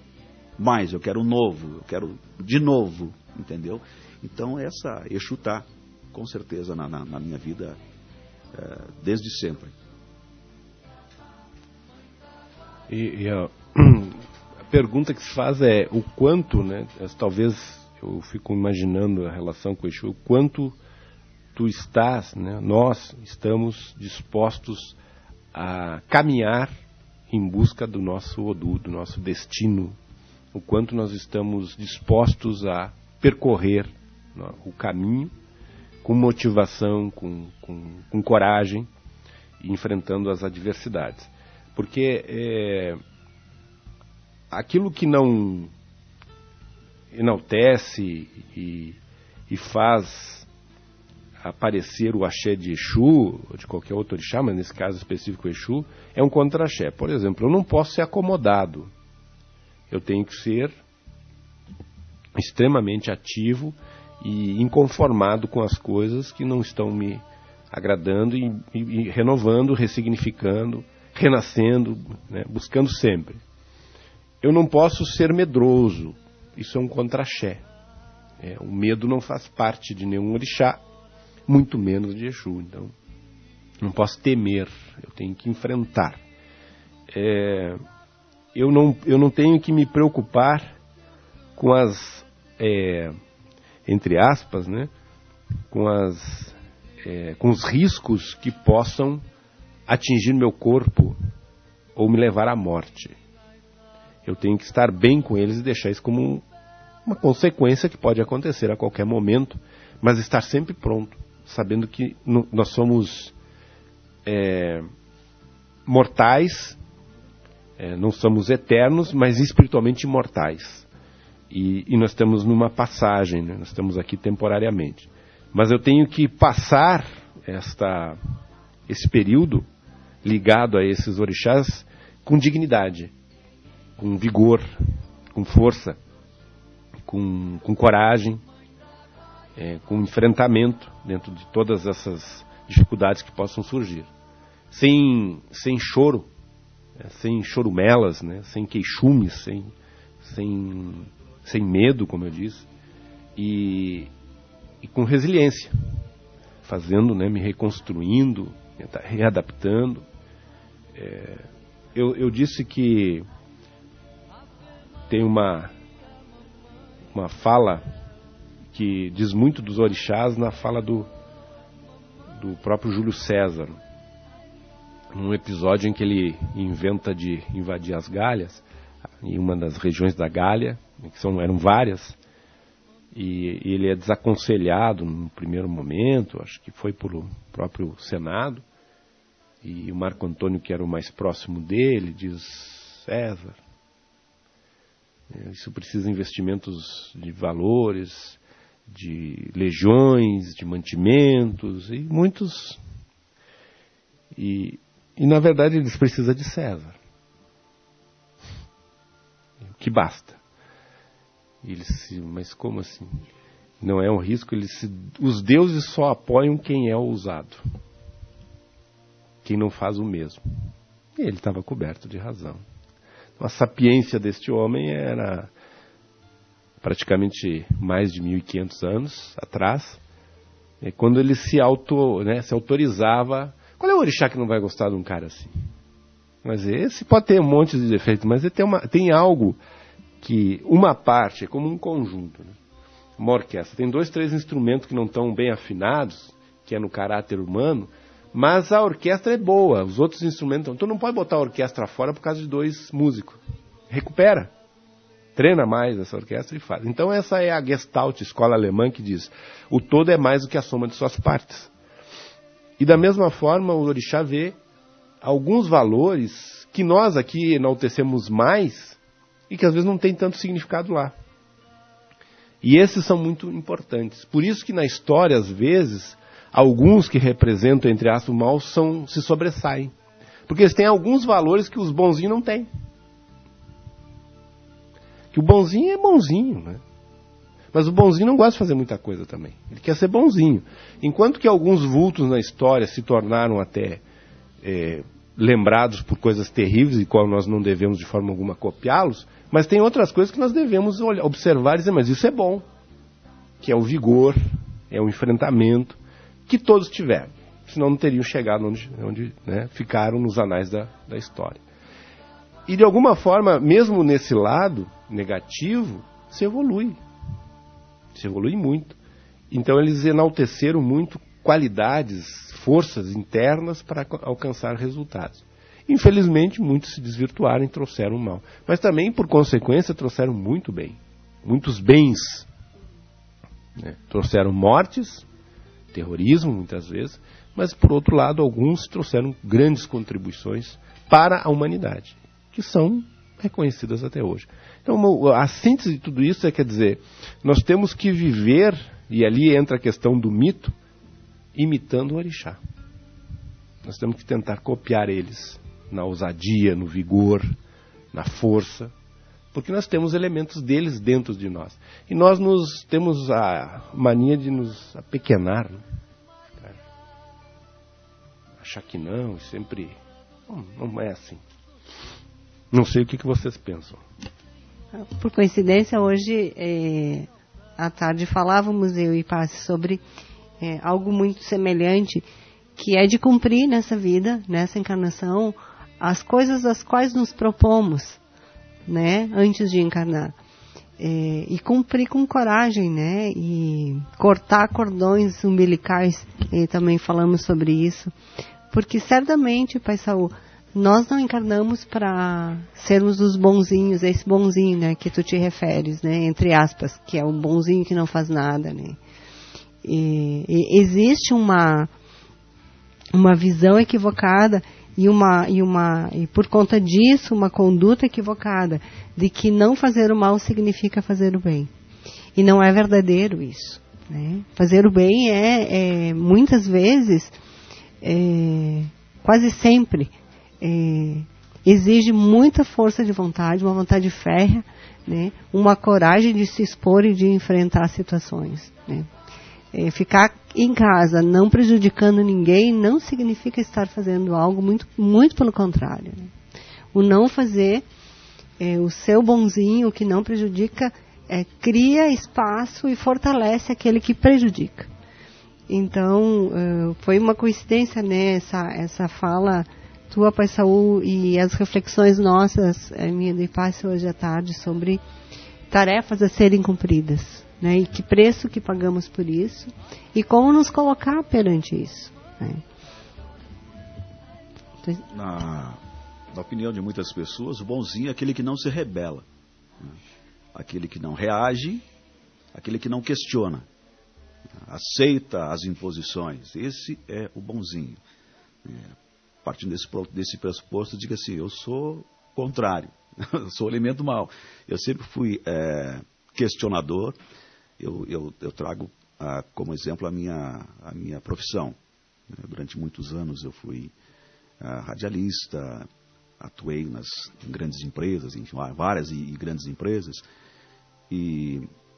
mais, eu quero novo, eu quero de novo, entendeu? Então Exu está, com certeza, na minha vida desde sempre. E a pergunta que se faz é o quanto, né? Talvez eu fico imaginando a relação com o Exu, o quanto tu estás, né? Nós estamos dispostos a caminhar em busca do nosso Odu, do nosso destino, o quanto nós estamos dispostos a percorrer, né, o caminho com motivação, com coragem, enfrentando as adversidades. Porque aquilo que não enaltece e faz aparecer o axé de Exu, ou de qualquer outro orixá, mas nesse caso específico Exu, é um contra-axé. Por exemplo, eu não posso ser acomodado. Eu tenho que ser extremamente ativo e inconformado com as coisas que não estão me agradando e renovando, ressignificando, renascendo, né, buscando sempre. Eu não posso ser medroso. Isso é um contra-axé. O medo não faz parte de nenhum orixá, muito menos de Exu. Então, não posso temer, eu tenho que enfrentar. Eu não tenho que me preocupar com as, entre aspas, né, com os riscos que possam atingir meu corpo ou me levar à morte. Eu tenho que estar bem com eles e deixar isso como uma consequência que pode acontecer a qualquer momento, mas estar sempre pronto, sabendo que nós somos mortais, não somos eternos, mas espiritualmente imortais. E nós estamos numa passagem, né? Nós estamos aqui temporariamente. Mas eu tenho que passar esse período ligado a esses orixás com dignidade, com vigor, com força, com coragem, com enfrentamento dentro de todas essas dificuldades que possam surgir. Sem choro, sem chorumelas, né? Sem queixumes, sem medo, como eu disse, e com resiliência, fazendo, né, me reconstruindo, readaptando. Eu disse que tem uma fala que diz muito dos orixás na fala do próprio Júlio César, num episódio em que ele inventa de invadir as Gálias, em uma das regiões da Gália, que eram várias, e ele é desaconselhado no primeiro momento, acho que foi pelo próprio Senado, e o Marco Antônio, que era o mais próximo dele, diz: César, isso precisa de investimentos de valores, de legiões, de mantimentos, e muitos... E na verdade eles precisam de César, que basta. Mas como assim? Não é um risco, os deuses só apoiam quem é ousado, quem não faz o mesmo. E ele estava coberto de razão. A sapiência deste homem era praticamente mais de 1.500 anos atrás, quando ele se autorizava. Qual é o orixá que não vai gostar de um cara assim? Mas esse pode ter um monte de defeitos, mas ele tem algo que, uma parte, é como um conjunto, né? Uma orquestra tem 2, 3 instrumentos que não estão bem afinados, que é no caráter humano, mas a orquestra é boa, os outros instrumentos... Tu não pode botar a orquestra fora por causa de 2 músicos. Recupera. Treina mais essa orquestra e faz. Então essa é a Gestalt, escola alemã, que diz: o todo é mais do que a soma de suas partes. E da mesma forma o orixá vê alguns valores que nós aqui enaltecemos mais e que às vezes não tem tanto significado lá. E esses são muito importantes. Por isso que na história, às vezes, alguns que representam, entre aspas, o mal se sobressaem. Porque eles têm alguns valores que os bonzinhos não têm. Que o bonzinho é bonzinho, né? Mas o bonzinho não gosta de fazer muita coisa também. Ele quer ser bonzinho. Enquanto que alguns vultos na história se tornaram até lembrados por coisas terríveis, e qual nós não devemos de forma alguma copiá-los, mas tem outras coisas que nós devemos observar e dizer, mas isso é bom. Que é o vigor, é o enfrentamento, que todos tiveram. Senão não teriam chegado onde ficaram nos anais da história. E de alguma forma, mesmo nesse lado negativo, se evolui. Se evolui muito. Então eles enalteceram muito qualidades, forças internas para alcançar resultados. Infelizmente, muitos se desvirtuaram e trouxeram mal. Mas também, por consequência, trouxeram muito bem. Muitos bens. Né? Trouxeram mortes, terrorismo, muitas vezes, mas, por outro lado, alguns trouxeram grandes contribuições para a humanidade, que são reconhecidas até hoje. Então, a síntese de tudo isso quer dizer, nós temos que viver, e ali entra a questão do mito, imitando o orixá. Nós temos que tentar copiar eles na ousadia, no vigor, na força, porque nós temos elementos deles dentro de nós. E nós temos a mania de nos apequenar, né? Achar que não, sempre... Não é assim. Não sei o que vocês pensam. Por coincidência, hoje, à tarde, falávamos, eu e Passe, sobre algo muito semelhante, que é de cumprir nessa vida, nessa encarnação, as coisas às quais nos propomos, né, antes de encarnar. E cumprir com coragem, né, e cortar cordões umbilicais, e também falamos sobre isso, porque certamente, Pai Saul, nós não encarnamos para sermos os bonzinhos, esse bonzinho, né, que tu te referes, né, entre aspas, que é o bonzinho que não faz nada, né. E existe uma visão equivocada e por conta disso uma conduta equivocada de que não fazer o mal significa fazer o bem. E não é verdadeiro isso, né? Fazer o bem muitas vezes, quase sempre, exige muita força de vontade, uma vontade férrea, né? Uma coragem de se expor e de enfrentar situações, né? Ficar em casa não prejudicando ninguém não significa estar fazendo algo, muito, muito pelo contrário, né? O não fazer, o seu bonzinho, o que não prejudica, cria espaço e fortalece aquele que prejudica. Então, foi uma coincidência, né, essa fala tua, Pai Saul, e as reflexões nossas, minha de Passe hoje à tarde, sobre tarefas a serem cumpridas. Né, e que preço que pagamos por isso e como nos colocar perante isso, né? Na opinião de muitas pessoas, o bonzinho é aquele que não se rebela, né? Aquele que não reage, aquele que não questiona, aceita as imposições. Esse é o bonzinho. Partindo desse pressuposto, diga assim, eu sou contrário, eu sou o elemento mau. Eu sempre fui questionador. Eu trago como exemplo a minha profissão. Durante muitos anos eu fui radialista, atuei em grandes empresas, enfim, várias e grandes empresas.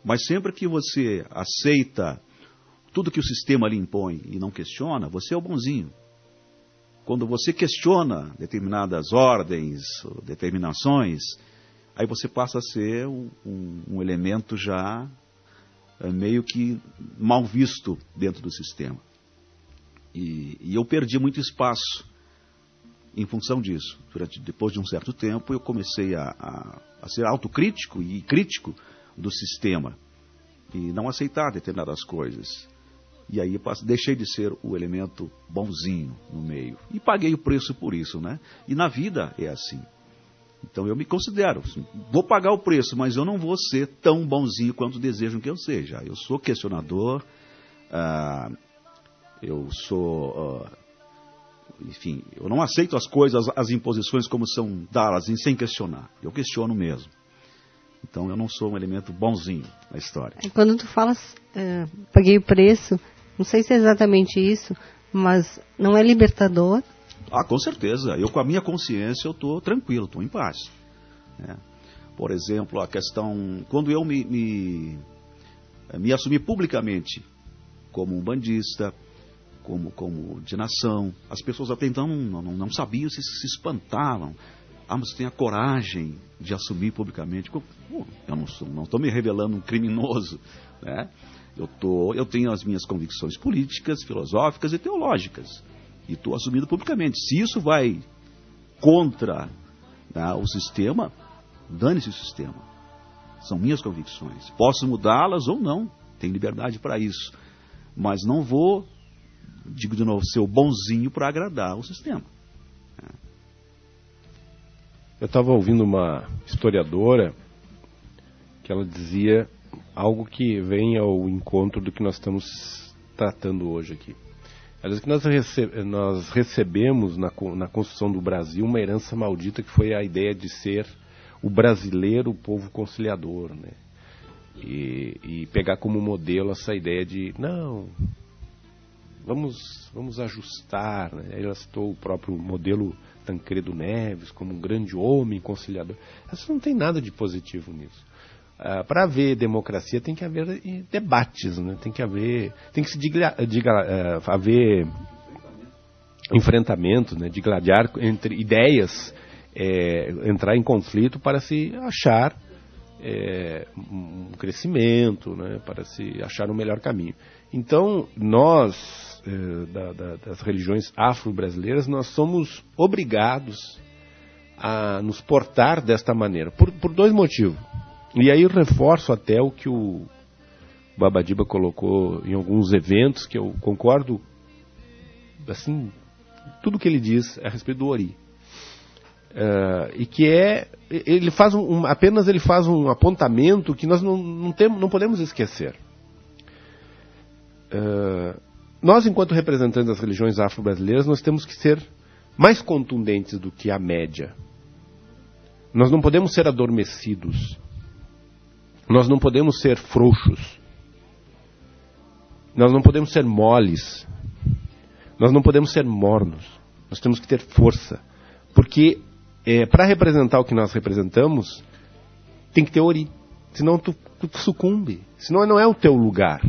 Mas sempre que você aceita tudo que o sistema lhe impõe e não questiona, você é o bonzinho. quando você questiona determinadas ordens, determinações, aí você passa a ser um elemento já meio que mal visto dentro do sistema. E eu perdi muito espaço em função disso. Depois de um certo tempo, eu comecei a ser autocrítico e crítico do sistema e não aceitar determinadas coisas. E aí deixei de ser o elemento bonzinho no meio. E paguei o preço por isso, né? E na vida é assim. Então eu me considero, vou pagar o preço, mas eu não vou ser tão bonzinho quanto desejam que eu seja. Eu sou questionador, eu sou... enfim, eu não aceito as coisas, as imposições como são dadas, sem questionar. Eu questiono mesmo. Então eu não sou um elemento bonzinho na história. Quando tu falas, paguei o preço, não sei se é exatamente isso, mas não é libertador? Com certeza. Eu, com a minha consciência, eu estou tranquilo, estou em paz. Por exemplo, a questão... Quando eu me assumi publicamente como um bandista, como de nação, as pessoas até então não sabiam, se espantavam. Mas você tem a coragem de assumir publicamente. Eu não estou me revelando um criminoso, né? Eu tenho as minhas convicções políticas, filosóficas e teológicas. E estou assumindo publicamente. Se isso vai contra, né, o sistema, dane-se o sistema. São minhas convicções. Posso mudá-las ou não. Tenho liberdade para isso. Mas não vou, digo de novo, ser o bonzinho para agradar o sistema. Eu estava ouvindo uma historiadora que ela dizia algo que vem ao encontro do que nós estamos tratando hoje aqui. Ela diz que nós recebemos na construção do Brasil uma herança maldita que foi a ideia de ser o brasileiro, o povo conciliador, né? E pegar como modelo essa ideia de, não, vamos ajustar, né? Ela citou o próprio modelo Tancredo Neves como um grande homem conciliador. Isso não tem nada de positivo nisso. Para haver democracia tem que haver debates, né? Tem que haver enfrentamento, né? De gladiar entre ideias, entrar em conflito para se achar um crescimento, né? Para se achar um melhor caminho. Então, nós, das religiões afro-brasileiras, nós somos obrigados a nos portar desta maneira, por dois motivos. E aí eu reforço até o que o Babadiba colocou em alguns eventos, que eu concordo, assim, tudo que ele diz a respeito do Ori. E que ele faz apenas ele faz um apontamento que nós não podemos esquecer. Nós, enquanto representantes das religiões afro-brasileiras, nós temos que ser mais contundentes do que a média. Nós não podemos ser adormecidos. Nós não podemos ser frouxos. Nós não podemos ser moles. Nós não podemos ser mornos. Nós temos que ter força. Porque para representar o que nós representamos, tem que ter Ori. Senão tu sucumbe. Senão não é o teu lugar.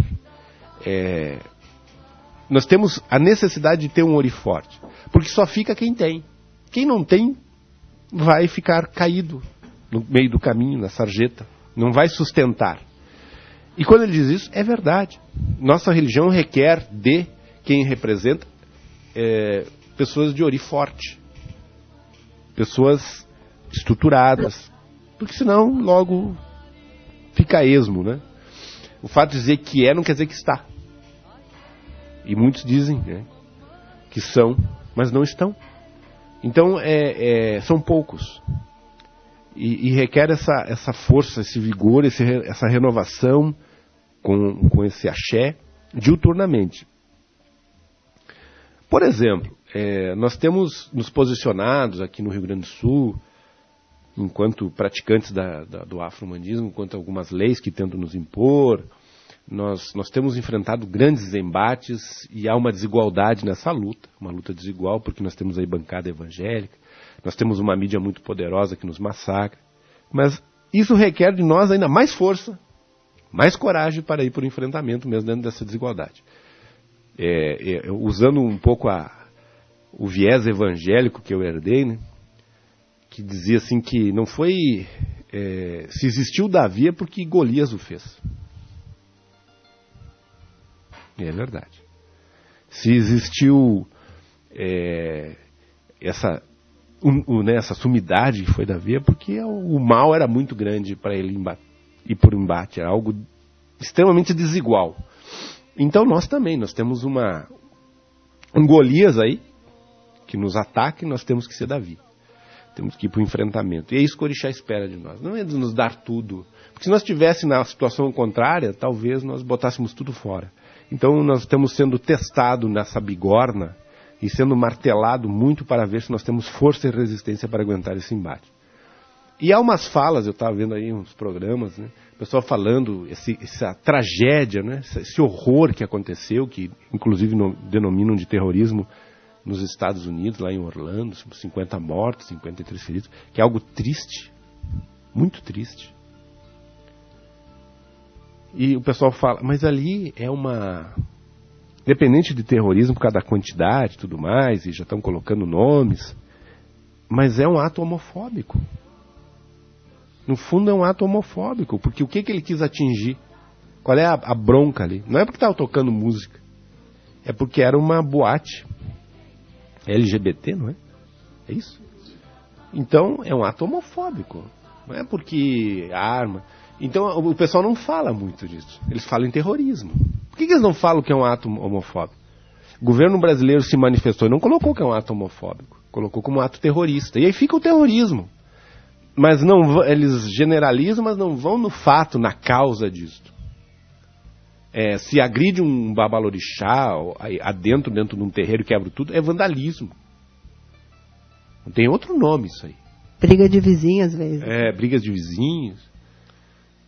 Nós temos a necessidade de ter um Ori forte. Porque só fica quem tem. Quem não tem, vai ficar caído no meio do caminho, na sarjeta. Não vai sustentar. E quando ele diz isso, é verdade. Nossa religião requer de quem representa pessoas de Ori forte. Pessoas estruturadas. Porque senão logo fica esmo, né? O fato de dizer que não quer dizer que está. E muitos dizem, né, que são, mas não estão. Então são poucos. E requer essa força, esse vigor, essa renovação com esse axé diuturnamente. Por exemplo, nós temos nos posicionados aqui no Rio Grande do Sul, enquanto praticantes do afro-humanismo, quanto a algumas leis que tentam nos impor, nós temos enfrentado grandes embates e há uma desigualdade nessa luta, uma luta desigual, porque nós temos aí bancada evangélica, nós temos uma mídia muito poderosa que nos massacra, mas isso requer de nós ainda mais força, mais coragem para ir para o enfrentamento mesmo dentro dessa desigualdade. Usando um pouco o viés evangélico que eu herdei, né? Que dizia assim que não foi... se existiu Davi é porque Golias o fez. E é verdade. Se existiu essa sumidade que foi Davi é porque o mal era muito grande para ele ir por embate. Era algo extremamente desigual. Então nós também, nós temos um Golias aí, que nos ataca, e nós temos que ser Davi. Temos que ir para o enfrentamento. E é isso que o Orixá espera de nós. Não é de nos dar tudo. Porque se nós estivéssemos na situação contrária, talvez nós botássemos tudo fora. Então nós estamos sendo testados nessa bigorna e sendo martelado muito para ver se nós temos força e resistência para aguentar esse embate. E há umas falas, eu estava vendo aí uns programas, né? O pessoal falando essa tragédia, né? Esse horror que aconteceu, que inclusive denominam de terrorismo nos Estados Unidos, lá em Orlando, 50 mortos, 53 feridos, que é algo triste, muito triste. E o pessoal fala, mas ali é dependente de terrorismo por causa da quantidade e tudo mais, e já estão colocando nomes, mas é um ato homofóbico. No fundo é um ato homofóbico, porque o que ele quis atingir? Qual é a bronca ali? Não é porque estava tocando música, é porque era uma boate LGBT, não é? É isso? Então é um ato homofóbico, não é porque arma. Então o pessoal não fala muito disso, eles falam em terrorismo. Por que eles não falam que é um ato homofóbico? O governo brasileiro se manifestou e não colocou que é um ato homofóbico, colocou como um ato terrorista. E aí fica o terrorismo. Mas eles generalizam, mas não vão no fato, na causa disso. Se agride um babalorixá dentro de um terreiro e quebra tudo, é vandalismo. Não tem outro nome isso aí. Briga de vizinhos, às vezes. Brigas de vizinhos.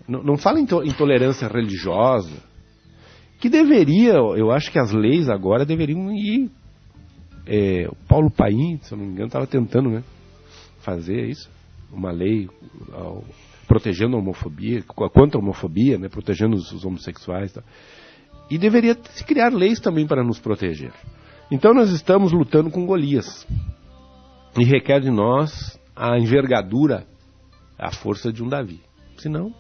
Não fala em intolerância religiosa. Que deveria, eu acho que as leis agora deveriam ir... o Paulo Paim, se eu não me engano, estava tentando, né, fazer isso. Uma lei protegendo a homofobia, contra a homofobia, né, protegendo os homossexuais. Tá? E deveria se criar leis também para nos proteger. Então nós estamos lutando com Golias. E requer de nós a envergadura, a força de um Davi. Senão...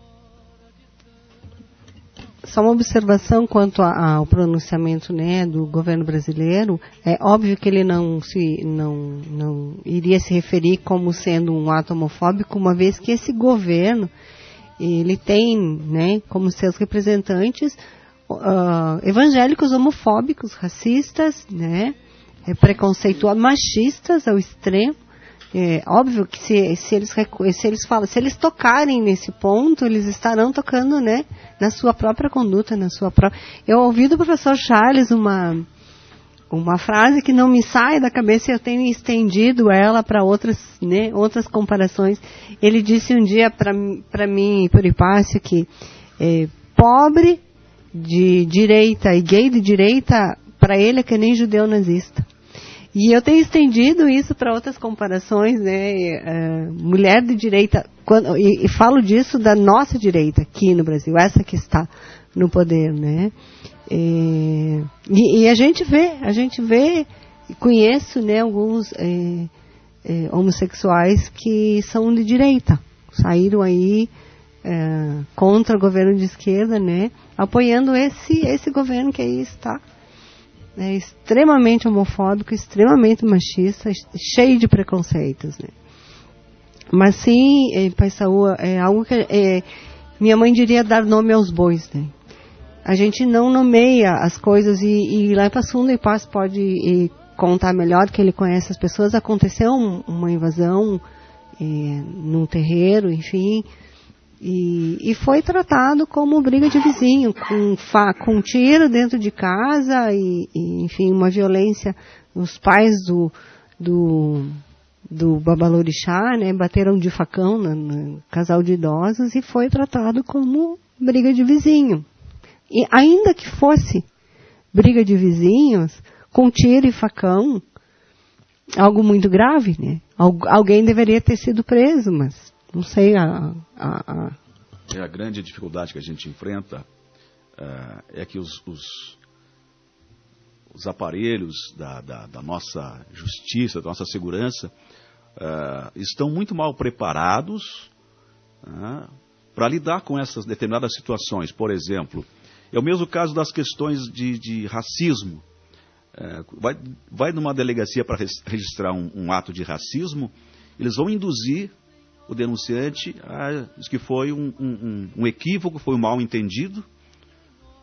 Só uma observação quanto ao pronunciamento, né, do governo brasileiro. É óbvio que ele não iria se referir como sendo um ato homofóbico, uma vez que esse governo ele tem, né, como seus representantes evangélicos homofóbicos, racistas, né, preconceituosos, machistas ao extremo. É óbvio que se eles tocarem nesse ponto, eles estarão tocando, né, na sua própria conduta, na sua própria... Eu ouvi do professor Charles uma frase que não me sai da cabeça e eu tenho estendido ela para outras comparações. Ele disse um dia para mim, por Hipácio, que pobre de direita e gay de direita, para ele é que nem judeu nazista. E eu tenho estendido isso para outras comparações, né? Mulher de direita, e falo disso da nossa direita aqui no Brasil, essa que está no poder, né? E a gente vê, conheço, né, alguns homossexuais que são de direita, saíram aí contra o governo de esquerda, né? Apoiando esse governo que aí está. É extremamente homofóbico, extremamente machista, cheio de preconceitos, né? Mas sim, Pai Saúl, é algo que minha mãe diria dar nome aos bois, né? A gente não nomeia as coisas e lá em Passunda e Paz pode contar melhor, que ele conhece as pessoas. Aconteceu uma invasão num terreiro, enfim, e foi tratado como briga de vizinho, com tiro dentro de casa e enfim, uma violência. Os pais do babalorixá, né, bateram de facão no casal de idosos e foi tratado como briga de vizinho. E ainda que fosse briga de vizinhos, com tiro e facão, algo muito grave, né? Alguém deveria ter sido preso, mas não sei a grande dificuldade que a gente enfrenta é que os os aparelhos da nossa justiça, da nossa segurança, estão muito mal preparados para lidar com essas determinadas situações. Por exemplo, é o mesmo caso das questões de racismo. Vai numa delegacia para registrar um ato de racismo, eles vão induzir o denunciante diz que foi um equívoco, foi um mal entendido,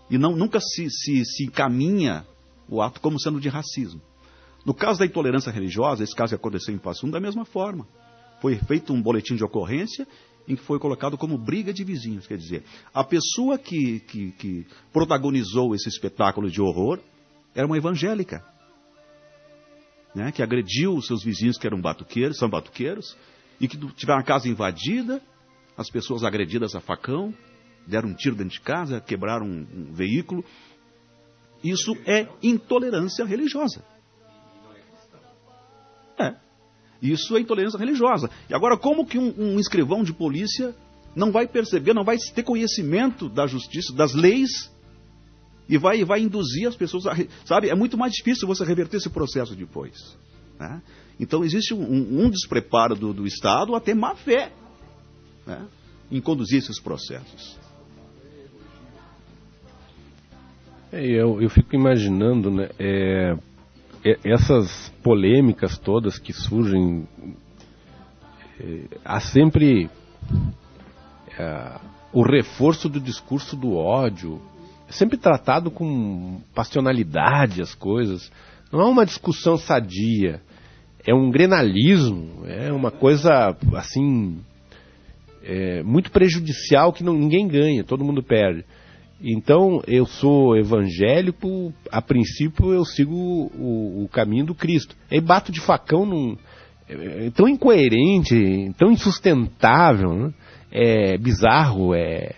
e nunca se encaminha o ato como sendo de racismo. No caso da intolerância religiosa, esse caso que aconteceu em Passo Fundo, da mesma forma. Foi feito um boletim de ocorrência em que foi colocado como briga de vizinhos. Quer dizer, a pessoa que protagonizou esse espetáculo de horror era uma evangélica, né, que agrediu os seus vizinhos que são batuqueiros, e que tiveram a casa invadida, as pessoas agredidas a facão, deram um tiro dentro de casa, quebraram um veículo. Isso é intolerância religiosa. Isso é intolerância religiosa. E agora, como que um escrivão de polícia não vai perceber, não vai ter conhecimento da justiça, das leis, e vai induzir as pessoas sabe, é muito mais difícil você reverter esse processo depois, né? Então existe um despreparo do Estado, até má fé, né, em conduzir esses processos. Eu fico imaginando, né, essas polêmicas todas que surgem, há sempre o reforço do discurso do ódio, é sempre tratado com passionalidade as coisas, não é uma discussão sadia, é um grenalismo, é uma coisa assim, muito prejudicial que ninguém ganha, todo mundo perde. Então, eu sou evangélico, a princípio eu sigo o caminho do Cristo. Aí bato de facão é tão incoerente, tão insustentável, né? É bizarro, é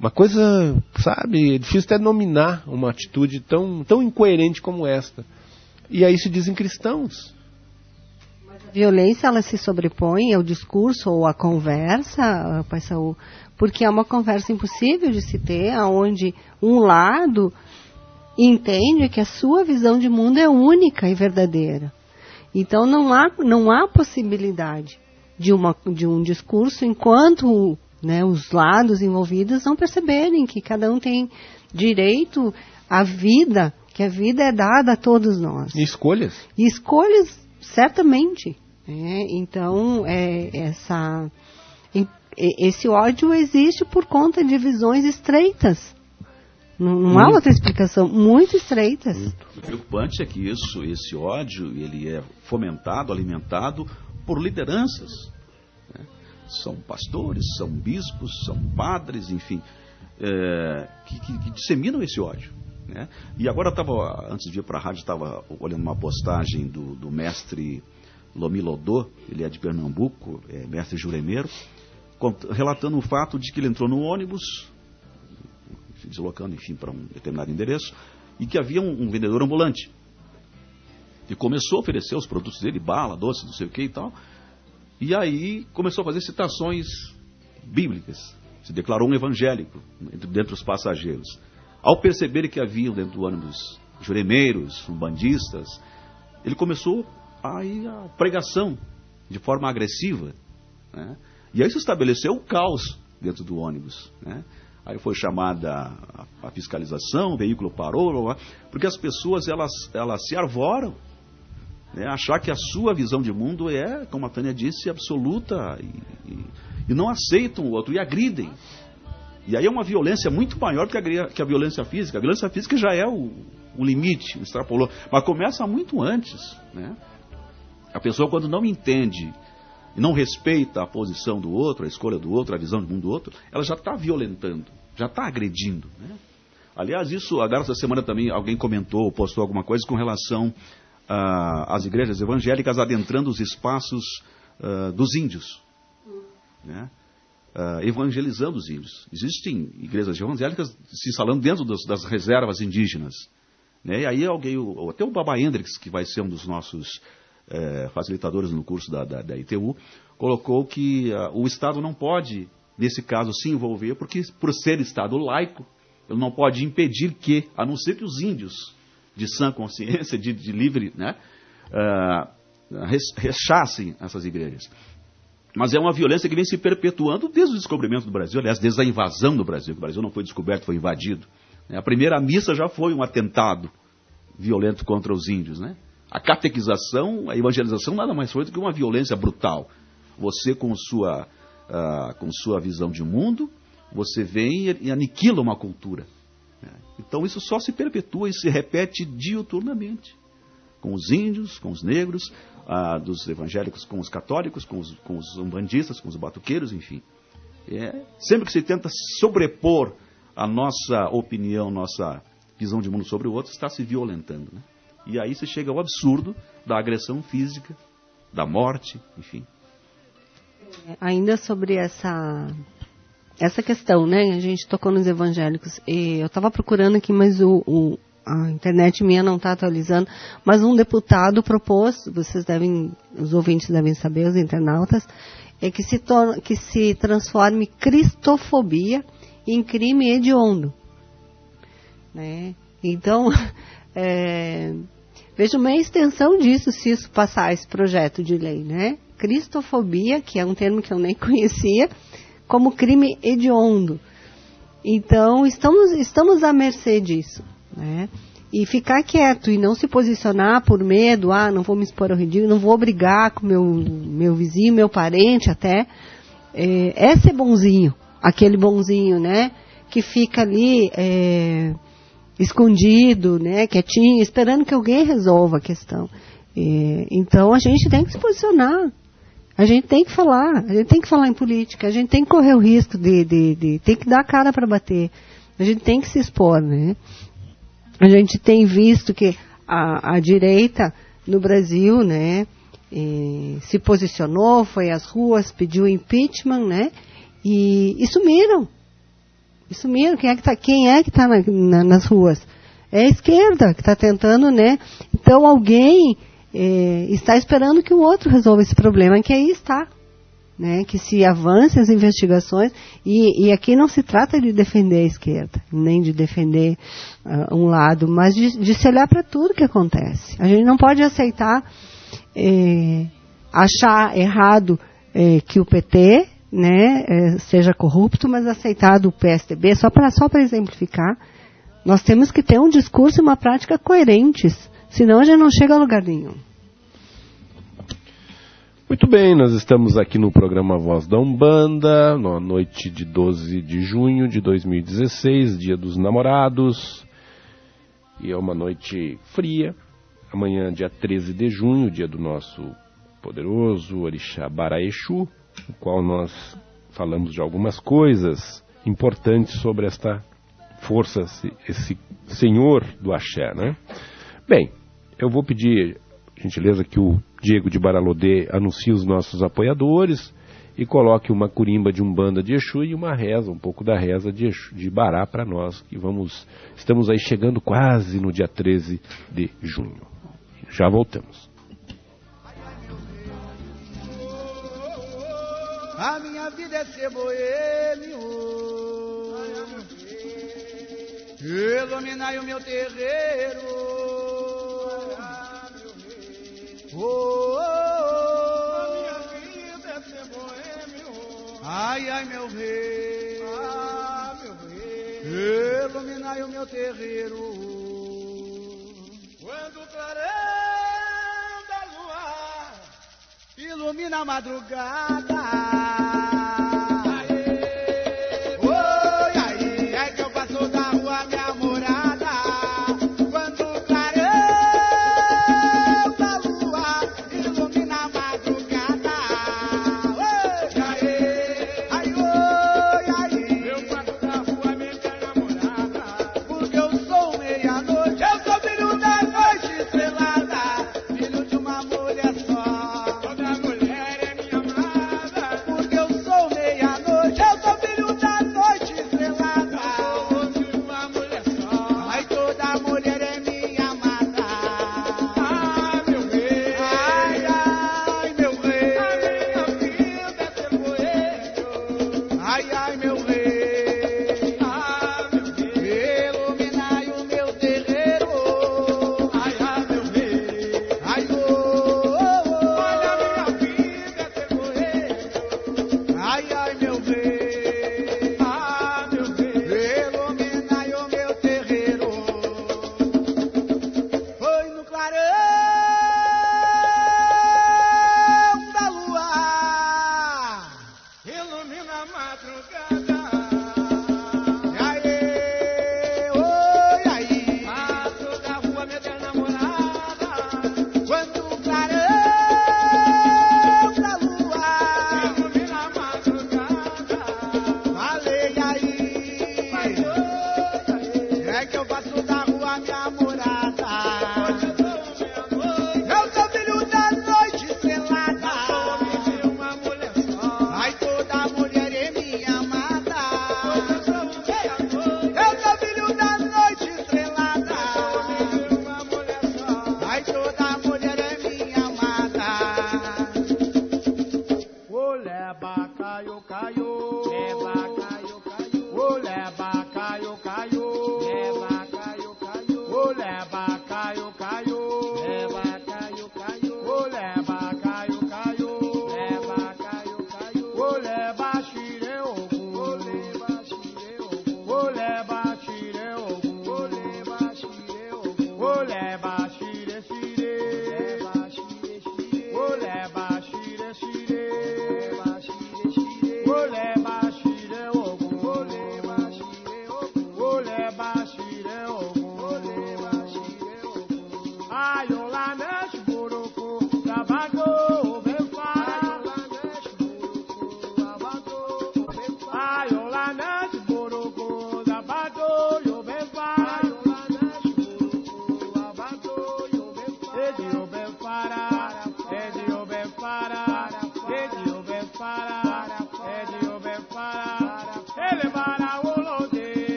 uma coisa, sabe, é difícil até nominar uma atitude tão incoerente como esta. E aí se dizem cristãos. Mas a violência, ela se sobrepõe ao discurso ou à conversa, Pai Saul, porque é uma conversa impossível de se ter, onde um lado entende que a sua visão de mundo é única e verdadeira. Então não há possibilidade de um discurso enquanto, né, os lados envolvidos não perceberem que cada um tem direito à vida, que a vida é dada a todos nós. E escolhas. E escolhas, certamente. Então, esse ódio existe por conta de visões estreitas. Não há outra explicação, muito estreitas. O preocupante é que esse ódio, ele é fomentado, alimentado por lideranças, né? São pastores, são bispos, são padres, enfim, que disseminam esse ódio, né? E agora antes de ir para a rádio, estava olhando uma postagem do mestre Lomi Lodô, ele é de Pernambuco, mestre juremeiro, relatando o fato de que ele entrou no ônibus, se deslocando, enfim, para um determinado endereço, e que havia um vendedor ambulante. E começou a oferecer os produtos dele, bala, doce, não sei o que e tal. E aí começou a fazer citações bíblicas. Se declarou um evangélico dentre os passageiros. Ao perceber que havia dentro do ônibus juremeiros, umbandistas, ele começou a pregação de forma agressiva, né? E aí se estabeleceu o caos dentro do ônibus, né? Aí foi chamada a fiscalização, o veículo parou, porque as pessoas elas se arvoram, né? Achar que a sua visão de mundo é, como a Tânia disse, absoluta, e não aceitam o outro e agridem. E aí é uma violência muito maior que a violência física. A violência física já é o limite, extrapolou, mas começa muito antes, né? A pessoa, quando não entende e não respeita a posição do outro, a escolha do outro, a visão de mundo do outro, ela já está violentando, já está agredindo, né? Aliás, isso, agora essa semana também alguém comentou, postou alguma coisa com relação às igrejas evangélicas adentrando os espaços dos índios, né? Evangelizando os índios. Existem igrejas evangélicas se instalando dentro das reservas indígenas, né? E aí até o Baba Hendrix, que vai ser um dos nossos facilitadores no curso da ITU, colocou que o Estado não pode, nesse caso, se envolver, porque por ser Estado laico, ele não pode impedir que, a não ser que os índios de sã consciência, de livre, né, rechassem essas igrejas. Mas é uma violência que vem se perpetuando desde o descobrimento do Brasil, aliás, desde a invasão do Brasil. O Brasil não foi descoberto, foi invadido. A primeira missa já foi um atentado violento contra os índios, né? A catequização, a evangelização nada mais foi do que uma violência brutal. Você com sua visão de mundo, você vem e aniquila uma cultura. Então isso só se perpetua e se repete diuturnamente. Com os índios, com os negros, dos evangélicos com os católicos, com os umbandistas, com os batuqueiros, enfim. Sempre que se tenta sobrepor a nossa opinião, nossa visão de mundo sobre o outro, está se violentando, né? E aí se chega ao absurdo da agressão física, da morte, enfim. Ainda sobre essa questão, né? A gente tocou nos evangélicos. Eu estava procurando aqui, mas a internet minha não está atualizando, mas um deputado propôs, os ouvintes devem saber, os internautas, que se transforme cristofobia em crime hediondo, né? Então, veja uma extensão disso, se isso passar esse projeto de lei, né? Cristofobia, que é um termo que eu nem conhecia, como crime hediondo. Então, estamos à mercê disso, né? E ficar quieto e não se posicionar por medo, não vou me expor ao ridículo, não vou brigar com meu vizinho, meu parente até, é ser bonzinho, aquele bonzinho, né? Que fica ali escondido, né? Quietinho, esperando que alguém resolva a questão. Então a gente tem que se posicionar. A gente tem que falar em política, a gente tem que correr o risco tem que dar a cara para bater, a gente tem que se expor, né? A gente tem visto que a direita no Brasil, né, se posicionou, foi às ruas, pediu impeachment, né, e sumiram. Quem é que está nas ruas? É a esquerda que está tentando, né? Então alguém está esperando que o outro resolva esse problema, que aí está, né? Que se avance as investigações, e aqui não se trata de defender a esquerda, nem de defender um lado, mas de se olhar para tudo que acontece. A gente não pode aceitar, achar errado que o PT, né, seja corrupto, mas aceitar do PSDB, só para exemplificar. Nós temos que ter um discurso e uma prática coerentes, senão a gente não chega a lugar nenhum. Muito bem, nós estamos aqui no programa Voz da Umbanda, na noite de 12 de junho de 2016, Dia dos Namorados, e é uma noite fria. Amanhã, dia 13 de junho, dia do nosso poderoso Orixá Baraexu, no qual nós falamos de algumas coisas importantes sobre esta força, esse senhor do axé, né? Bem, eu vou pedir, gentileza, que o Diego de Baralodê anuncie os nossos apoiadores e coloque uma curimba de Umbanda de Exu e uma reza, um pouco da reza de Exu, de Bará para nós, que estamos aí chegando quase no dia 13 de junho. Já voltamos. A minha vida é ser boêmio, iluminai o meu terreiro. A minha vida é ser boêmio. Ai, ai, meu rei. Meu rei. Iluminai o meu terreiro. Quando o clarão da lua ilumina a madrugada. Porque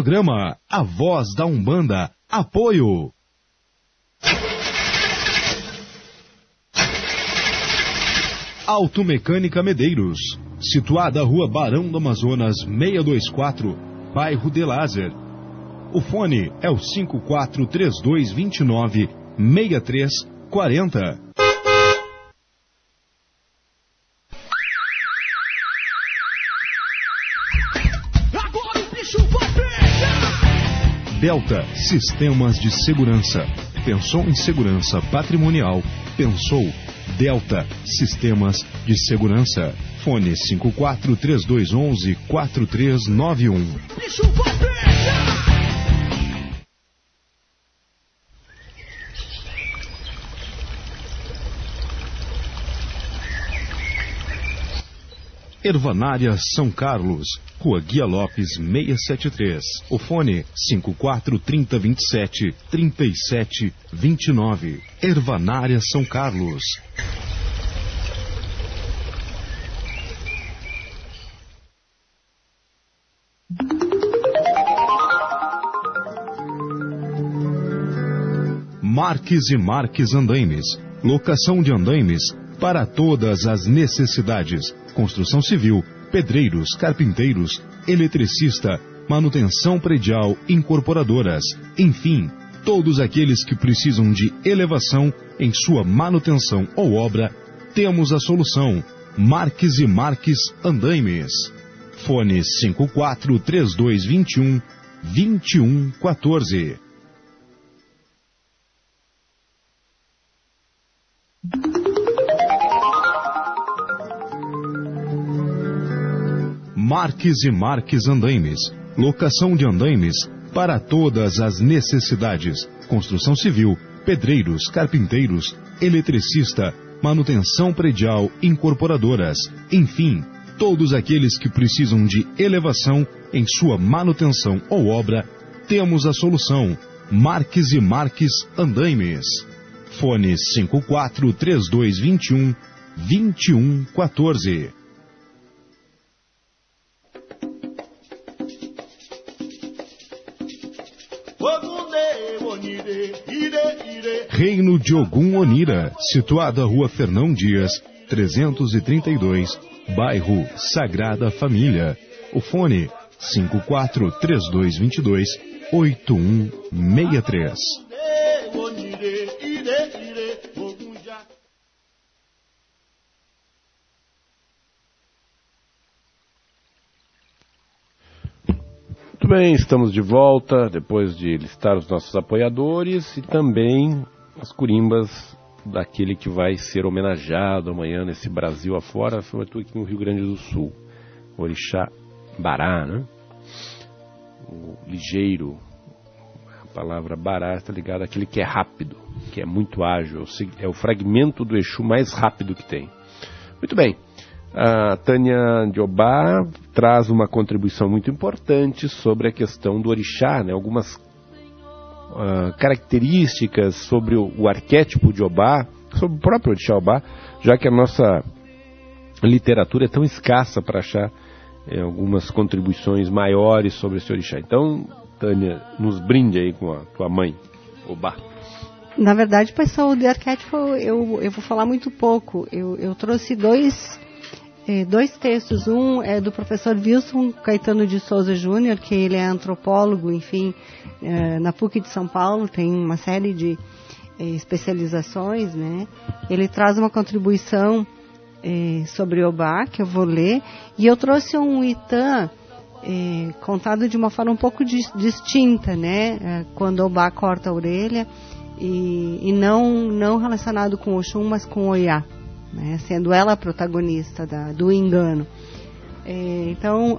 Programa A Voz da Umbanda. Apoio. Automecânica Medeiros. Situada Rua Barão do Amazonas 624, bairro de Lázer. O fone é o 543229-6340. Delta Sistemas de Segurança. Pensou em segurança patrimonial? Pensou Delta Sistemas de Segurança. Fone 543211-4391. Ervanária São Carlos, Rua Guia Lopes 673. O fone 543027-3729. Ervanária São Carlos. Marques e Marques Andaimes. Locação de andaimes para todas as necessidades. Construção civil, pedreiros, carpinteiros, eletricista, manutenção predial, incorporadoras, enfim, todos aqueles que precisam de elevação em sua manutenção ou obra, temos a solução. Marques e Marques Andaimes. Fone 2114. Marques e Marques Andaimes. Locação de andaimes para todas as necessidades. Construção civil, pedreiros, carpinteiros, eletricista, manutenção predial, incorporadoras, enfim, todos aqueles que precisam de elevação em sua manutenção ou obra, temos a solução. Marques e Marques Andaimes. Fone 54-3221-2114. Reino de Ogum Onira, situado à Rua Fernão Dias, 332, bairro Sagrada Família. O fone 54-3222-8163. Muito bem, estamos de volta depois de listar os nossos apoiadores e também as curimbas daquele que vai ser homenageado amanhã nesse Brasil afora, sobretudo aqui no Rio Grande do Sul, Orixá Bará, né? O ligeiro, a palavra Bará está ligada àquele que é rápido, que é muito ágil, é o fragmento do Exu mais rápido que tem. Muito bem, a Tânia de Obá traz uma contribuição muito importante sobre a questão do Orixá, né? Algumas características sobre o arquétipo de Obá, sobre o próprio Orixá Obá, já que a nossa literatura é tão escassa para achar algumas contribuições maiores sobre esse Orixá. Então, Tânia, nos brinde aí com a tua mãe, Obá. Na verdade, pessoal, de arquétipo eu vou falar muito pouco. Eu trouxe dois textos. Um é do professor Wilson Caetano de Souza Júnior, que ele é antropólogo, enfim, na PUC de São Paulo, tem uma série de especializações, né? Ele traz uma contribuição sobre Obá, que eu vou ler, e eu trouxe um Itã contado de uma forma um pouco distinta, né? Quando Obá corta a orelha, e não relacionado com Oxum, mas com Oiá, né? Sendo ela a protagonista do engano. Então,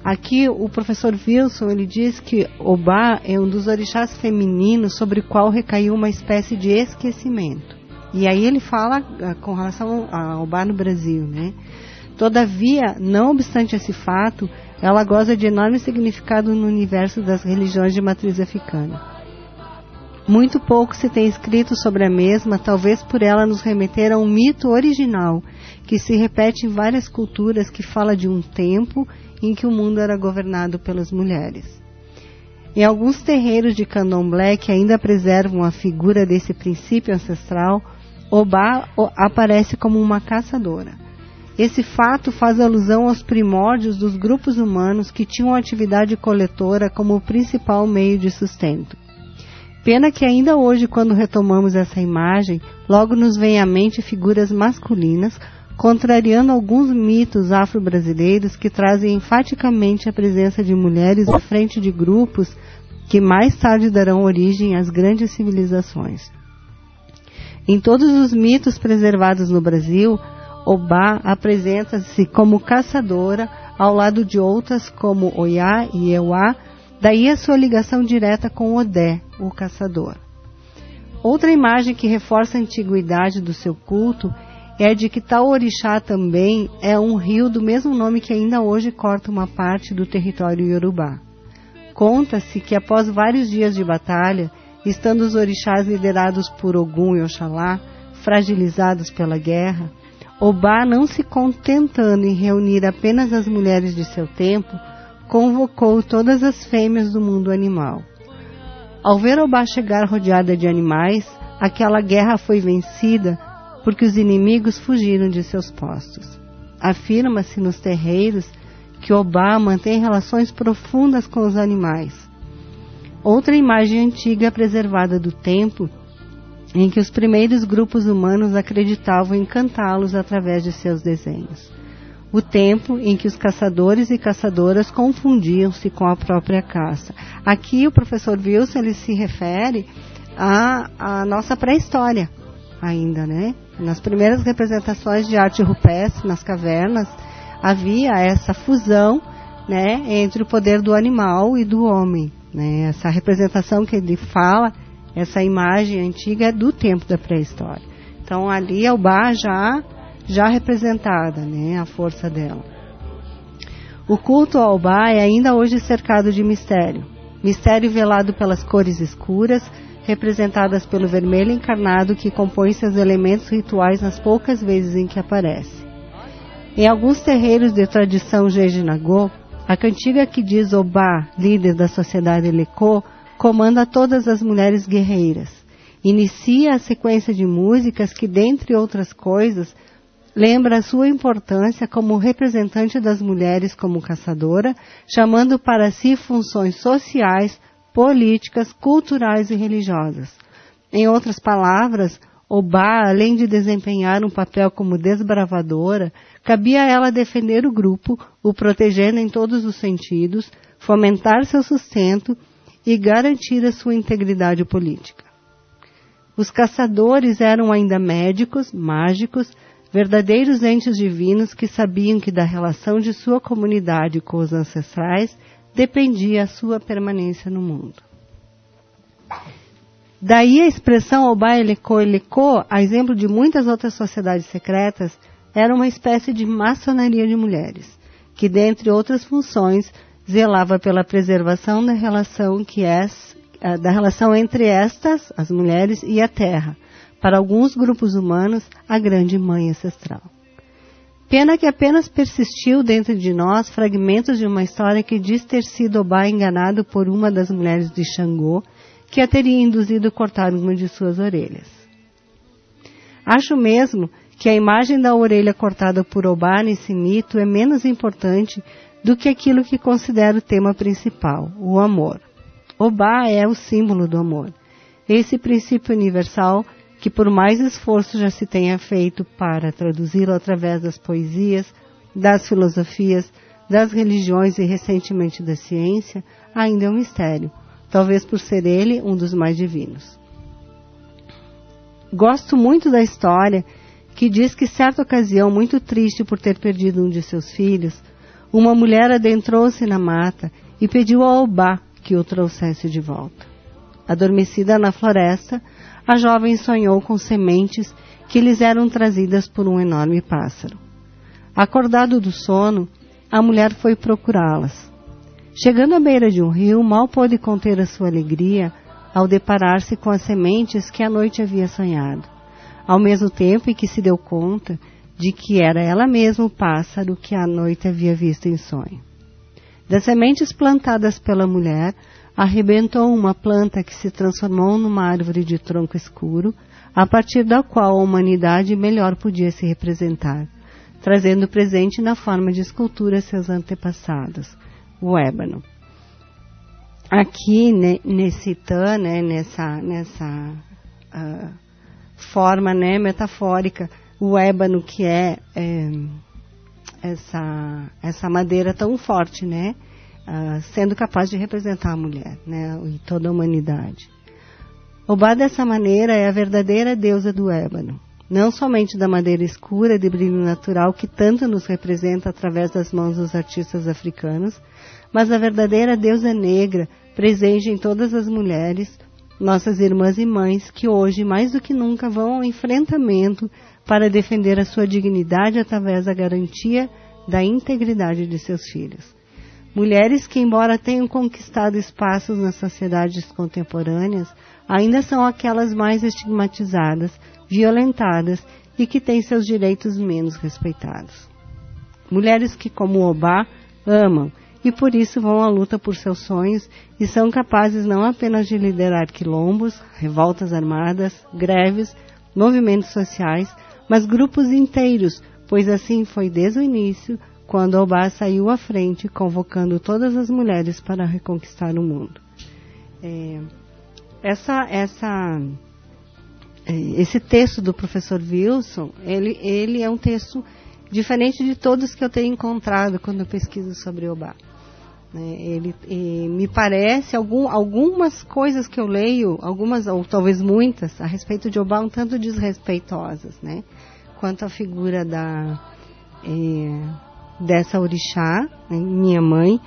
aqui o professor Wilson, ele diz que Obá é um dos orixás femininos sobre o qual recaiu uma espécie de esquecimento. E aí ele fala com relação a Obá no Brasil, né? Todavia, não obstante esse fato, ela goza de enorme significado no universo das religiões de matriz africana. Muito pouco se tem escrito sobre a mesma, talvez por ela nos remeter a um mito original, que se repete em várias culturas, que fala de um tempo em que o mundo era governado pelas mulheres. Em alguns terreiros de candomblé que ainda preservam a figura desse princípio ancestral, Obá aparece como uma caçadora. Esse fato faz alusão aos primórdios dos grupos humanos que tinham a atividade coletora como o principal meio de sustento. Pena que ainda hoje, quando retomamos essa imagem, logo nos vem à mente figuras masculinas, contrariando alguns mitos afro-brasileiros que trazem enfaticamente a presença de mulheres à frente de grupos que mais tarde darão origem às grandes civilizações. Em todos os mitos preservados no Brasil, Obá apresenta-se como caçadora ao lado de outras como Oiá e Euá, daí a sua ligação direta com Odé, o caçador. Outra imagem que reforça a antiguidade do seu culto é de que tal orixá também é um rio do mesmo nome que ainda hoje corta uma parte do território iorubá. Conta-se que após vários dias de batalha, estando os orixás liderados por Ogum e Oxalá, fragilizados pela guerra, Obá, não se contentando em reunir apenas as mulheres de seu tempo, convocou todas as fêmeas do mundo animal. Ao ver Obá chegar rodeada de animais, aquela guerra foi vencida porque os inimigos fugiram de seus postos. Afirma-se nos terreiros que Obá mantém relações profundas com os animais. Outra imagem antiga preservada do tempo, em que os primeiros grupos humanos acreditavam em cantá-los através de seus desenhos. o tempo em que os caçadores e caçadoras confundiam-se com a própria caça. Aqui o professor Wilson, ele se refere à nossa pré-história ainda, né? Nas primeiras representações de arte rupestre, nas cavernas, havia essa fusão, né, entre o poder do animal e do homem, né? Essa representação que ele fala, essa imagem antiga é do tempo da pré-história. Então ali é o Obá já representada, né, a força dela. O culto ao Obá é ainda hoje cercado de mistério. Mistério velado pelas cores escuras, representadas pelo vermelho encarnado que compõe seus elementos rituais nas poucas vezes em que aparece. Em alguns terreiros de tradição Jejinagô, a cantiga que diz Obá, líder da sociedade Lekô, comanda todas as mulheres guerreiras. Inicia a sequência de músicas que, dentre outras coisas, lembra a sua importância como representante das mulheres como caçadora, chamando para si funções sociais, políticas, culturais e religiosas. Em outras palavras, Obá, além de desempenhar um papel como desbravadora, cabia a ela defender o grupo, o protegendo em todos os sentidos, fomentar seu sustento e garantir a sua integridade política. Os caçadores eram ainda médicos, mágicos, verdadeiros entes divinos que sabiam que da relação de sua comunidade com os ancestrais dependia a sua permanência no mundo. Daí a expressão Obá Elekô, a exemplo de muitas outras sociedades secretas, era uma espécie de maçonaria de mulheres, que, dentre outras funções, zelava pela preservação da relação entre estas, as mulheres, e a terra, para alguns grupos humanos, a grande mãe ancestral. Pena que apenas persistiu dentro de nós fragmentos de uma história que diz ter sido Obá enganado por uma das mulheres de Xangô, que a teria induzido a cortar uma de suas orelhas. Acho mesmo que a imagem da orelha cortada por Obá nesse mito é menos importante do que aquilo que considero o tema principal, o amor. Obá é o símbolo do amor. Esse princípio universal que por mais esforço já se tenha feito para traduzi-lo através das poesias, das filosofias, das religiões e recentemente da ciência, ainda é um mistério, talvez por ser ele um dos mais divinos. Gosto muito da história que diz que certa ocasião, muito triste por ter perdido um de seus filhos, uma mulher adentrou-se na mata e pediu ao Obá que o trouxesse de volta. Adormecida na floresta, a jovem sonhou com sementes que lhes eram trazidas por um enorme pássaro. Acordado do sono, a mulher foi procurá-las. Chegando à beira de um rio, mal pôde conter a sua alegria ao deparar-se com as sementes que à noite havia sonhado, ao mesmo tempo em que se deu conta de que era ela mesma o pássaro que à noite havia visto em sonho. Das sementes plantadas pela mulher, arrebentou uma planta que se transformou numa árvore de tronco escuro, a partir da qual a humanidade melhor podia se representar, trazendo presente na forma de escultura seus antepassados, o ébano. Aqui, nesse tã, nessa forma metafórica, o ébano que é essa madeira tão forte, sendo capaz de representar a mulher, e toda a humanidade. Obá, dessa maneira, é a verdadeira deusa do ébano, não somente da madeira escura de brilho natural que tanto nos representa através das mãos dos artistas africanos, mas a verdadeira deusa negra, presente em todas as mulheres, nossas irmãs e mães, que hoje, mais do que nunca, vão ao enfrentamento para defender a sua dignidade através da garantia da integridade de seus filhos. Mulheres que, embora tenham conquistado espaços nas sociedades contemporâneas, ainda são aquelas mais estigmatizadas, violentadas e que têm seus direitos menos respeitados. Mulheres que, como Obá, amam e por isso vão à luta por seus sonhos e são capazes não apenas de liderar quilombos, revoltas armadas, greves, movimentos sociais, mas grupos inteiros, pois assim foi desde o início, quando Obá saiu à frente, convocando todas as mulheres para reconquistar o mundo. Esse texto do professor Wilson, ele é um texto diferente de todos que eu tenho encontrado quando eu pesquiso sobre Obá. Me parece, algumas coisas que eu leio, algumas ou talvez muitas, a respeito de Obá um tanto desrespeitosas, né? Quanto à figura dessa orixá, né, minha mãe,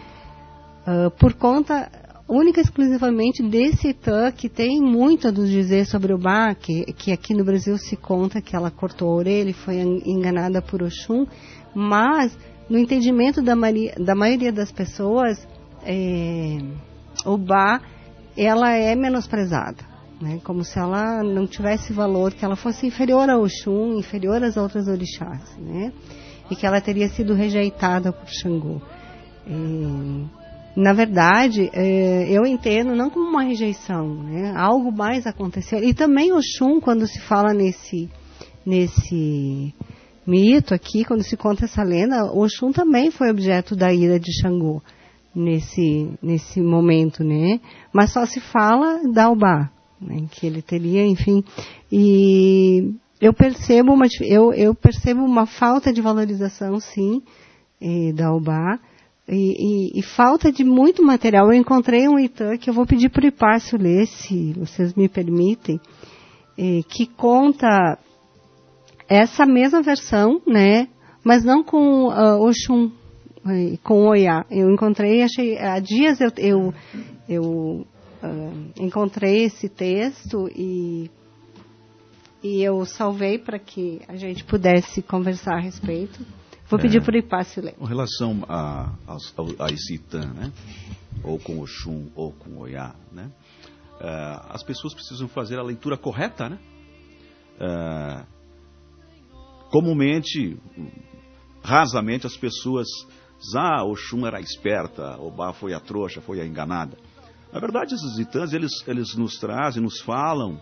por conta única e exclusivamente desse Itã, que tem muito a nos dizer sobre Obá, que aqui no Brasil se conta que ela cortou a orelha e foi enganada por Oxum, mas no entendimento da maioria das pessoas, Obá, ela é menosprezada, né? Como se ela não tivesse valor, que ela fosse inferior a Oxum, inferior às outras orixás, né? E que ela teria sido rejeitada por Xangô. Na verdade, eu entendo não como uma rejeição, né? Algo mais aconteceu. E também Oxum, quando se fala nesse mito aqui, quando se conta essa lenda, Oxum também foi objeto da ira de Xangô nesse momento, né? Mas só se fala da Obá, né? Que ele teria, enfim. E eu percebo uma falta de valorização, sim, da Obá. E falta de muito material. Eu encontrei um Itã que eu vou pedir para o Hipárcio ler, se vocês me permitem, que conta essa mesma versão, né? Mas não com Oxum, com Oiá. Eu encontrei, há dias eu encontrei esse texto e eu salvei para que a gente pudesse conversar a respeito. Vou pedir para o Hipárcio ler. Com relação a esse Itã, né? Ou com Oxum, ou com Oiá, né? As pessoas precisam fazer a leitura correta, né? Comumente, rasamente, as pessoas dizem, Oxum era esperta, Obá foi a trouxa, foi a enganada. Na verdade, esses Itãs, eles nos trazem, nos falam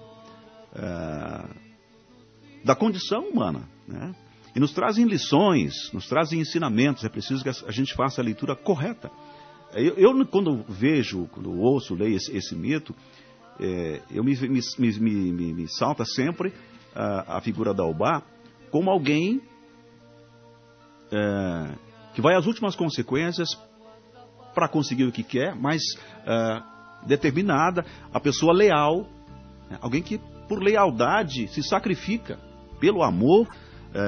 da condição humana, né? E nos trazem lições, nos trazem ensinamentos. É preciso que a gente faça a leitura correta. Eu quando ouço, leio esse mito, me salta sempre a figura da Obá como alguém que vai às últimas consequências para conseguir o que quer, mas determinada, a pessoa leal, né? Alguém que por lealdade se sacrifica, pelo amor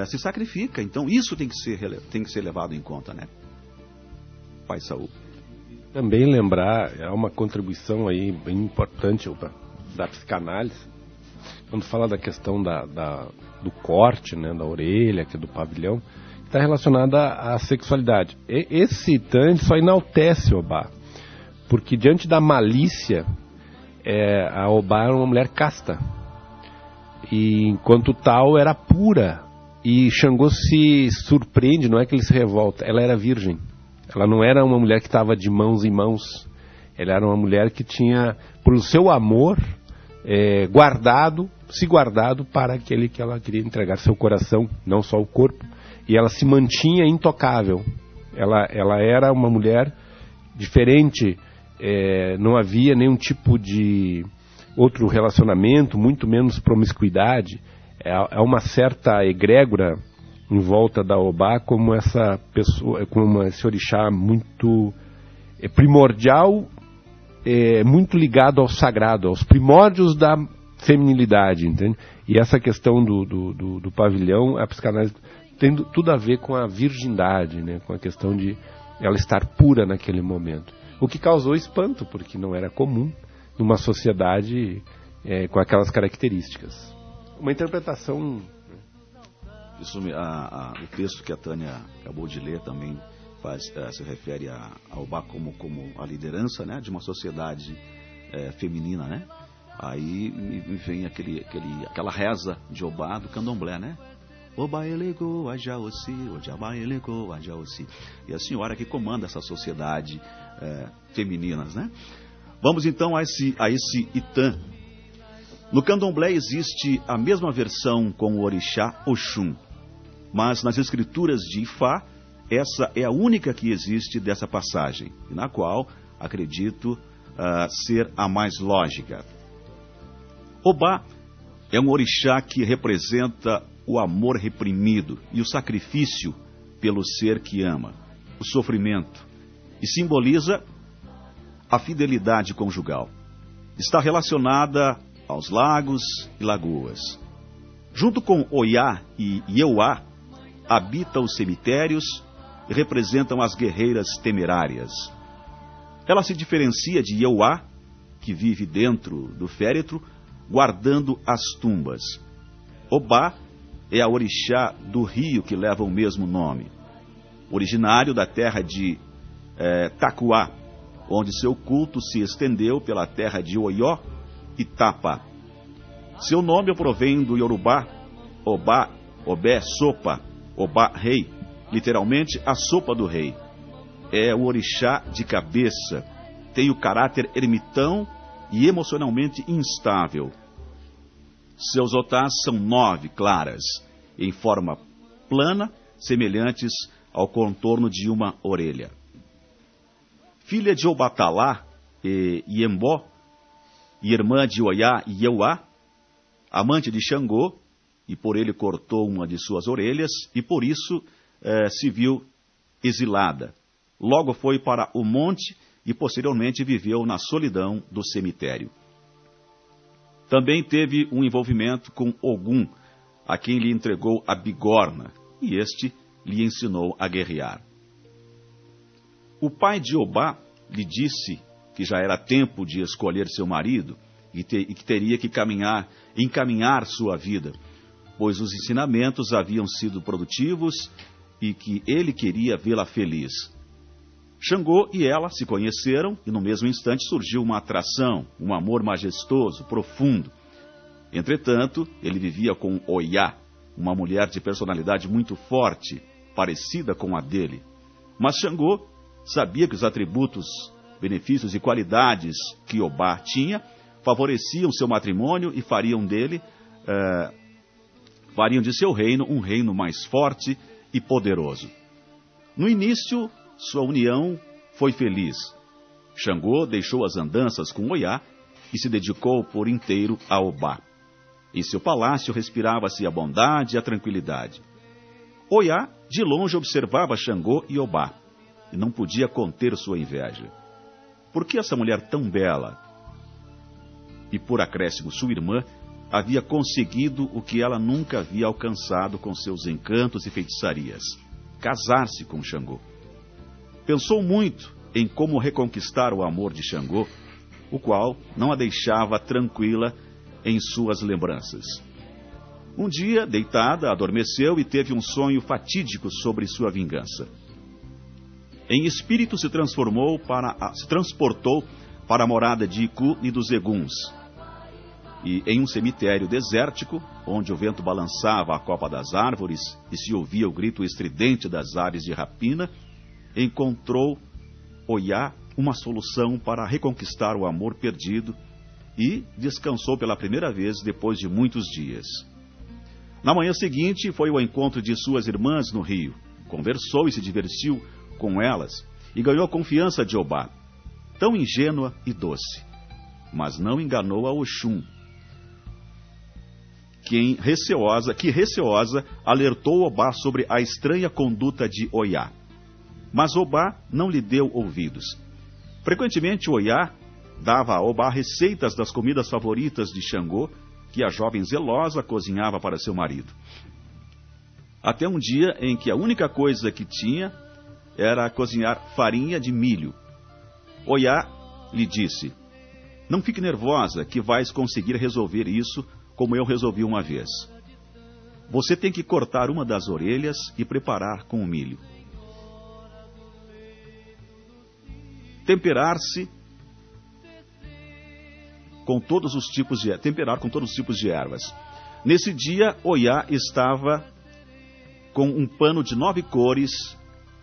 se sacrifica. Então isso tem que ser levado em conta, né? Pai Saul. Também lembrar, é uma contribuição aí bem importante da psicanálise, quando fala da questão do corte, né, da orelha, que é do pavilhão, está relacionada à sexualidade. Esse Itã só enaltece Obá, porque diante da malícia, a Obá era uma mulher casta, e enquanto tal era pura, e Xangô se surpreende, não é que ele se revolta, ela era virgem. Ela não era uma mulher que estava de mãos em mãos. Ela era uma mulher que tinha, por seu amor, se guardado para aquele que ela queria entregar, seu coração, não só o corpo. E ela se mantinha intocável. Ela era uma mulher diferente, não havia nenhum tipo de outro relacionamento, muito menos promiscuidade. Há uma certa egrégora em volta da Obá como essa pessoa, como esse orixá muito primordial, muito ligado ao sagrado, aos primórdios da feminilidade, entende? E essa questão do pavilhão, a psicanálise tem tudo a ver com a virgindade, né? Com a questão de ela estar pura naquele momento. O que causou espanto, porque não era comum numa sociedade com aquelas características. Uma interpretação... Isso, o texto que a Tânia acabou de ler também se refere a Obá como a liderança, né, de uma sociedade feminina, né? Aí me vem aquela reza de Obá do candomblé, né? Obá elegou a Jaossi, Ojabá elegou a Jaossi. E a senhora que comanda essa sociedade femininas, né? Vamos então a esse Itã. No candomblé existe a mesma versão com o orixá Oxum, mas nas escrituras de Ifá, essa é a única que existe dessa passagem, e na qual acredito ser a mais lógica. Obá é um orixá que representa o amor reprimido e o sacrifício pelo ser que ama, o sofrimento, e simboliza a fidelidade conjugal. Está relacionada aos lagos e lagoas. Junto com Oiá e Ieuá, habita os cemitérios e representam as guerreiras temerárias. Ela se diferencia de Ieuá, que vive dentro do féretro, guardando as tumbas. Obá é a orixá do rio que leva o mesmo nome, originário da terra de Tacuá, onde seu culto se estendeu pela terra de Oió e Tapa. Seu nome provém do Yorubá, Obá, Obé, sopa, Obá, rei, literalmente a sopa do rei. É o orixá de cabeça, tem o caráter ermitão e emocionalmente instável. Seus otás são 9 claras, em forma plana, semelhantes ao contorno de uma orelha. Filha de Obatalá e Iembó, e irmã de Oiá e Ieuá, amante de Xangô, e por ele cortou uma de suas orelhas, e por isso se viu exilada. Logo foi para o monte e posteriormente viveu na solidão do cemitério. Também teve um envolvimento com Ogum, a quem lhe entregou a bigorna, e este lhe ensinou a guerrear. O pai de Obá lhe disse que já era tempo de escolher seu marido e que teria que encaminhar sua vida, pois os ensinamentos haviam sido produtivos e que ele queria vê-la feliz. Xangô e ela se conheceram e no mesmo instante surgiu uma atração, um amor majestoso, profundo. Entretanto, ele vivia com Oiá, uma mulher de personalidade muito forte, parecida com a dele. Mas Xangô sabia que os atributos, benefícios e qualidades que Obá tinha favoreciam seu matrimônio e fariam de seu reino um reino mais forte e poderoso. No início, sua união foi feliz. Xangô deixou as andanças com Oiá e se dedicou por inteiro a Obá. Em seu palácio respirava-se a bondade e a tranquilidade. Oiá, de longe, observava Xangô e Obá, e não podia conter sua inveja. Por que essa mulher tão bela? E por acréscimo sua irmã havia conseguido o que ela nunca havia alcançado com seus encantos e feitiçarias: casar-se com Xangô. Pensou muito em como reconquistar o amor de Xangô, o qual não a deixava tranquila em suas lembranças. Um dia, deitada, adormeceu e teve um sonho fatídico sobre sua vingança. Em espírito se transportou para a morada de Iku e dos Eguns. E em um cemitério desértico, onde o vento balançava a copa das árvores e se ouvia o grito estridente das aves de rapina, encontrou Oiá uma solução para reconquistar o amor perdido e descansou pela primeira vez depois de muitos dias. Na manhã seguinte, foi ao encontro de suas irmãs no rio. Conversou e se divertiu com elas e ganhou a confiança de Obá, tão ingênua e doce. Mas não enganou a Oxum, que receosa alertou Obá sobre a estranha conduta de Oiá. Mas Obá não lhe deu ouvidos. Frequentemente Oiá dava a Obá receitas das comidas favoritas de Xangô, que a jovem zelosa cozinhava para seu marido. Até um dia em que a única coisa que tinha era cozinhar farinha de milho. Oiá lhe disse: "Não fique nervosa, que vais conseguir resolver isso como eu resolvi uma vez. Você tem que cortar uma das orelhas e preparar com o milho. Temperar com todos os tipos de ervas." Nesse dia, Oiá estava com um pano de 9 cores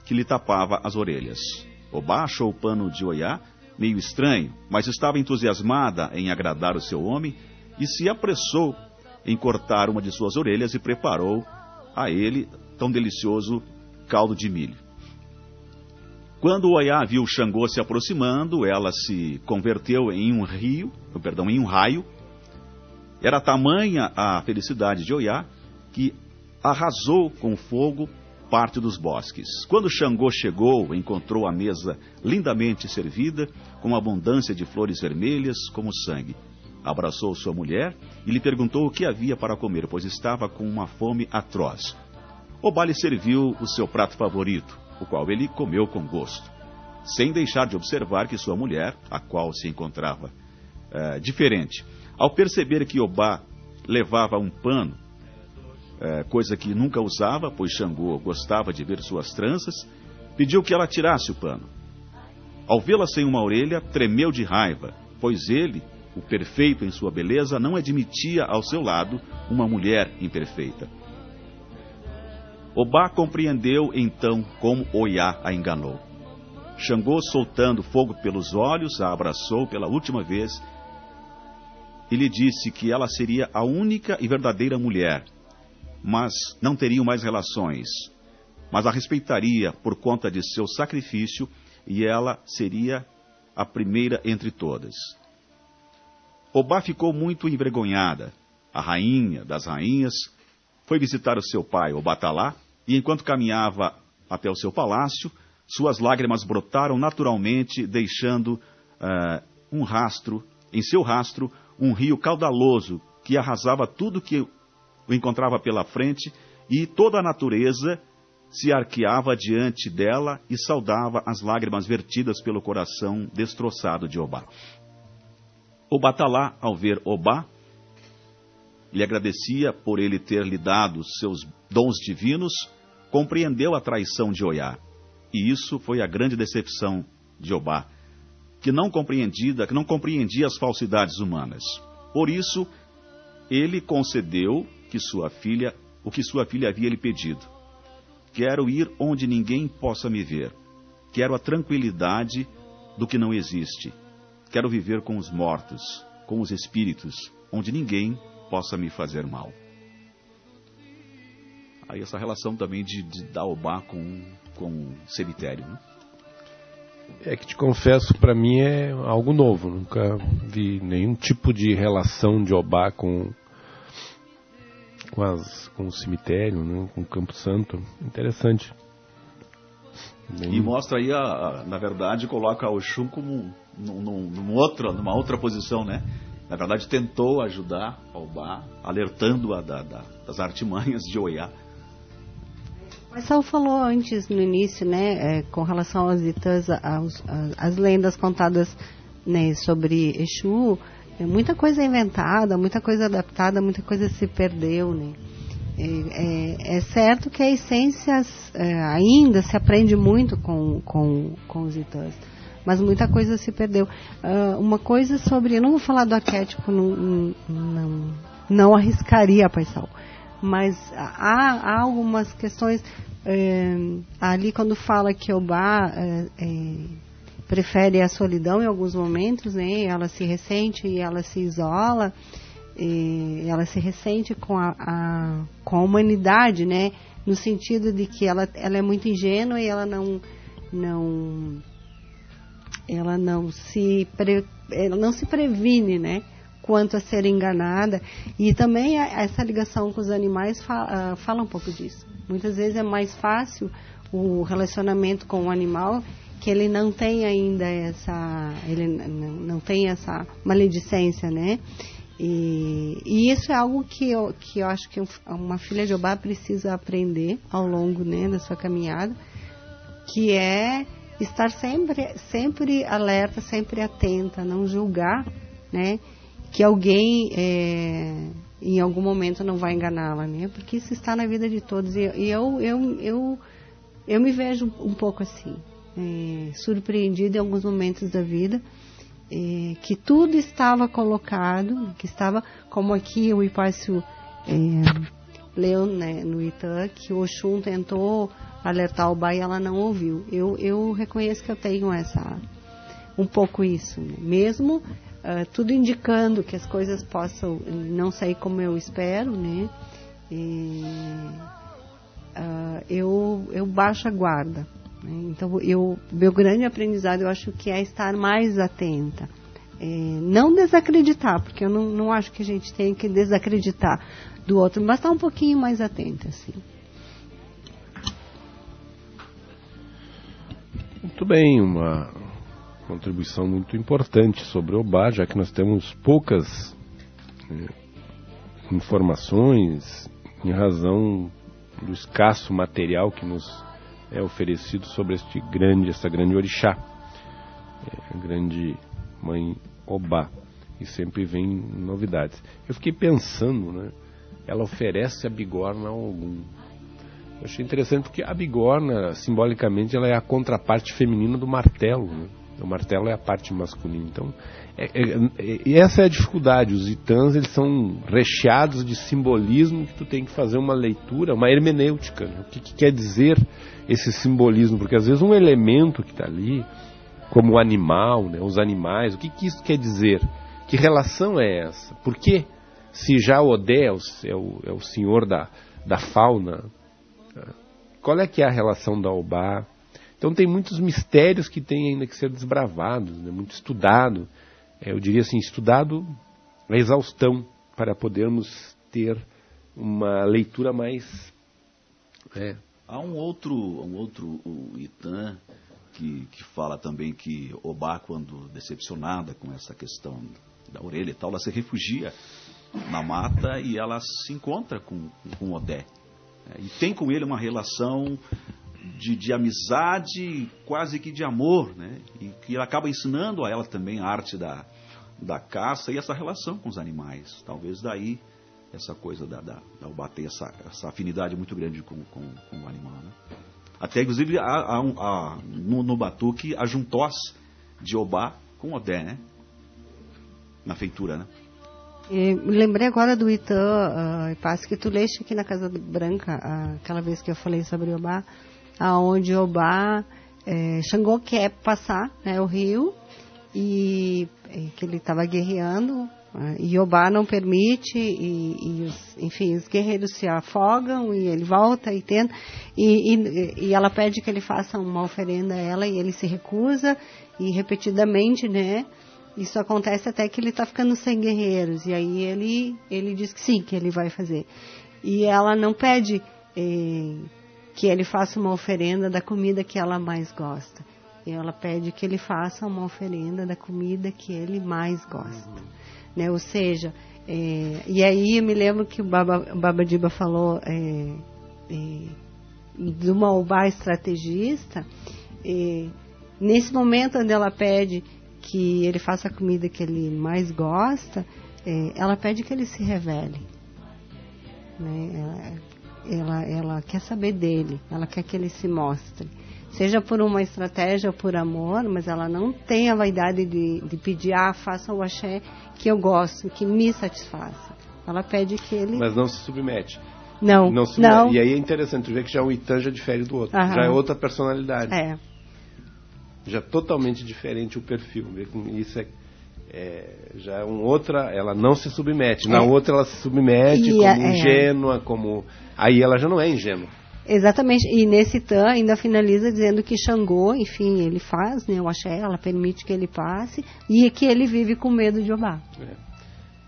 que lhe tapava as orelhas. Obá achou o pano de Oiá meio estranho, mas estava entusiasmada em agradar o seu homem e se apressou em cortar uma de suas orelhas e preparou a ele tão delicioso caldo de milho. Quando Oiá viu Xangô se aproximando, ela se converteu em um raio. Era tamanha a felicidade de Oiá que arrasou com o fogo parte dos bosques. Quando Xangô chegou, encontrou a mesa lindamente servida, com abundância de flores vermelhas como sangue. Abraçou sua mulher e lhe perguntou o que havia para comer, pois estava com uma fome atroz. Obá lhe serviu o seu prato favorito, o qual ele comeu com gosto, sem deixar de observar que sua mulher, a qual se encontrava diferente, ao perceber que Obá levava um pano, coisa que nunca usava, pois Xangô gostava de ver suas tranças, pediu que ela tirasse o pano. Ao vê-la sem uma orelha, tremeu de raiva, pois ele, o perfeito em sua beleza, não admitia ao seu lado uma mulher imperfeita. Obá compreendeu então como Oiá a enganou. Xangô, soltando fogo pelos olhos, a abraçou pela última vez e lhe disse que ela seria a única e verdadeira mulher, mas não teriam mais relações, mas a respeitaria por conta de seu sacrifício, e ela seria a primeira entre todas. Obá ficou muito envergonhada. A rainha das rainhas foi visitar o seu pai, Obatalá, e enquanto caminhava até o seu palácio, suas lágrimas brotaram naturalmente, deixando em seu rastro, um rio caudaloso que arrasava tudo que o encontrava pela frente, e toda a natureza se arqueava diante dela e saudava as lágrimas vertidas pelo coração destroçado de Obá. Obatalá, ao ver Obá, lhe agradecia por ele ter lhe dado seus dons divinos, compreendeu a traição de Oiá. E isso foi a grande decepção de Obá, que não compreendia as falsidades humanas. Por isso, ele concedeu o que sua filha havia lhe pedido. Quero ir onde ninguém possa me ver. Quero a tranquilidade do que não existe. Quero viver com os mortos, com os espíritos, onde ninguém possa me fazer mal. Aí essa relação também de Obá com o cemitério, né? É que te confesso, para mim é algo novo. Nunca vi nenhum tipo de relação de Obá com o cemitério, né, com o Campo Santo. Interessante. E mostra aí, na verdade, coloca o Oxum como numa outra posição, né? Na verdade, tentou ajudar Obá, alertando-a das artimanhas de Oiá. Mas Saul falou antes, no início, né, com relação aos itãs, as lendas contadas, né, sobre Exu, muita coisa é inventada, muita coisa adaptada, muita coisa se perdeu, né? É certo que a essência ainda se aprende muito com os itãs, mas muita coisa se perdeu. Uma coisa sobre, eu não vou falar do arquétipo, não arriscaria, Pai Saul, mas há algumas questões ali quando fala que Obá prefere a solidão em alguns momentos, né? Ela se ressente e ela se isola, e ela se ressente com a humanidade, né? No sentido de que ela é muito ingênua e ela não se previne, né? Quanto a ser enganada. E também essa ligação com os animais fala um pouco disso. Muitas vezes é mais fácil o relacionamento com o animal, que ele não tem ainda ele não tem essa maledicência, né? E isso é algo que eu acho que uma filha de Obá precisa aprender ao longo, né, da sua caminhada, que é estar sempre alerta, sempre atenta, não julgar, né, que alguém em algum momento não vai enganá-la, né, porque isso está na vida de todos, e eu me vejo um pouco assim, surpreendida em alguns momentos da vida, que tudo estava colocado, que estava, como aqui o Hipácio leu, né, no Itã, que o Oxum tentou alertar o Obá e ela não ouviu. Eu reconheço que eu tenho um pouco isso, né? Mesmo tudo indicando que as coisas possam não sair como eu espero, né? Eu baixo a guarda. Então, meu grande aprendizado, eu acho que é estar mais atenta. Não desacreditar, porque eu não acho que a gente tem que desacreditar do outro, mas estar um pouquinho mais atenta, assim. Muito bem, uma contribuição muito importante sobre o Obá, já que nós temos poucas informações em razão do escasso material que nos é oferecido sobre essa grande orixá, a grande mãe Obá, e sempre vem novidades. Eu fiquei pensando, né? Ela oferece a bigorna a algum. Eu achei interessante porque a bigorna, simbolicamente, ela é a contraparte feminina do martelo, né? O martelo é a parte masculina. Então, e essa é a dificuldade. Os itãs, eles são recheados de simbolismo que tu tem que fazer uma leitura, uma hermenêutica, né? O que quer dizer esse simbolismo? Porque às vezes um elemento que está ali, como o animal, né? Os animais, o que isso quer dizer? Que relação é essa? Por que, se já Odé é o senhor da fauna, qual é que é a relação da Obá? Então tem muitos mistérios que têm ainda que ser desbravados, né? Muito estudado, eu diria assim, estudado a exaustão, para podermos ter uma leitura mais... Há um outro Itã que fala também que Obá, quando decepcionada com essa questão da orelha e tal, ela se refugia na mata e ela se encontra com Odé. E tem com ele uma relação de amizade, quase que de amor, né? E que ele acaba ensinando a ela também a arte da caça e essa relação com os animais. Talvez daí essa coisa da Obá ter essa afinidade muito grande com o animal, né? Até, inclusive, no batuque, a juntos de Obá com Odé, né? Na feitura, né? Me lembrei agora do Itã, Passo, que tu leste aqui na Casa Branca, aquela vez que eu falei sobre Obá, aonde Obá, Xangô quer passar, né, o rio, e que ele estava guerreando, e Obá não permite, enfim, os guerreiros se afogam, e ele volta e tenta, e ela pede que ele faça uma oferenda a ela, e ele se recusa, e repetidamente, né, isso acontece até que ele está ficando sem guerreiros. E aí ele diz que sim, que ele vai fazer. E ela não pede que ele faça uma oferenda da comida que ela mais gosta. E ela pede que ele faça uma oferenda da comida que ele mais gosta. Né? Ou seja, e aí eu me lembro que o Baba Diba falou de uma Obá estrategista. Nesse momento onde ela pede que ele faça a comida que ele mais gosta, ela pede que ele se revele, né? Ela quer saber dele, ela quer que ele se mostre, seja por uma estratégia ou por amor, mas ela não tem a vaidade de pedir, faça o axé que eu gosto, que me satisfaça. Ela pede que ele... Mas não se submete. Não. E aí é interessante, tu vê que já o Itã já difere do outro, já é outra personalidade. Já totalmente diferente o perfil. Isso já é outra, ela não se submete. Na outra ela se submete como ingênua, como... Aí ela já não é ingênua. Exatamente. E nesse Itã ainda finaliza dizendo que Xangô, enfim, ele faz, né, o axé, ela permite que ele passe e que ele vive com medo de Obá.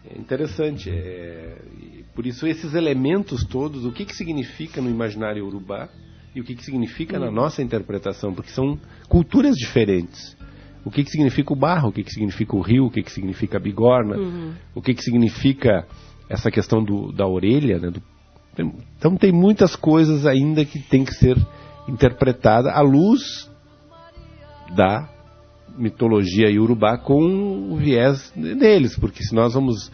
É interessante. Por isso esses elementos todos, o que significa no imaginário urubá, e o que significa na nossa interpretação, porque são culturas diferentes. O que significa o barro, o que significa o rio, o que significa a bigorna, o que significa essa questão da orelha, né? Então tem muitas coisas ainda que tem que ser interpretada à luz da mitologia iorubá com o viés deles, porque se nós vamos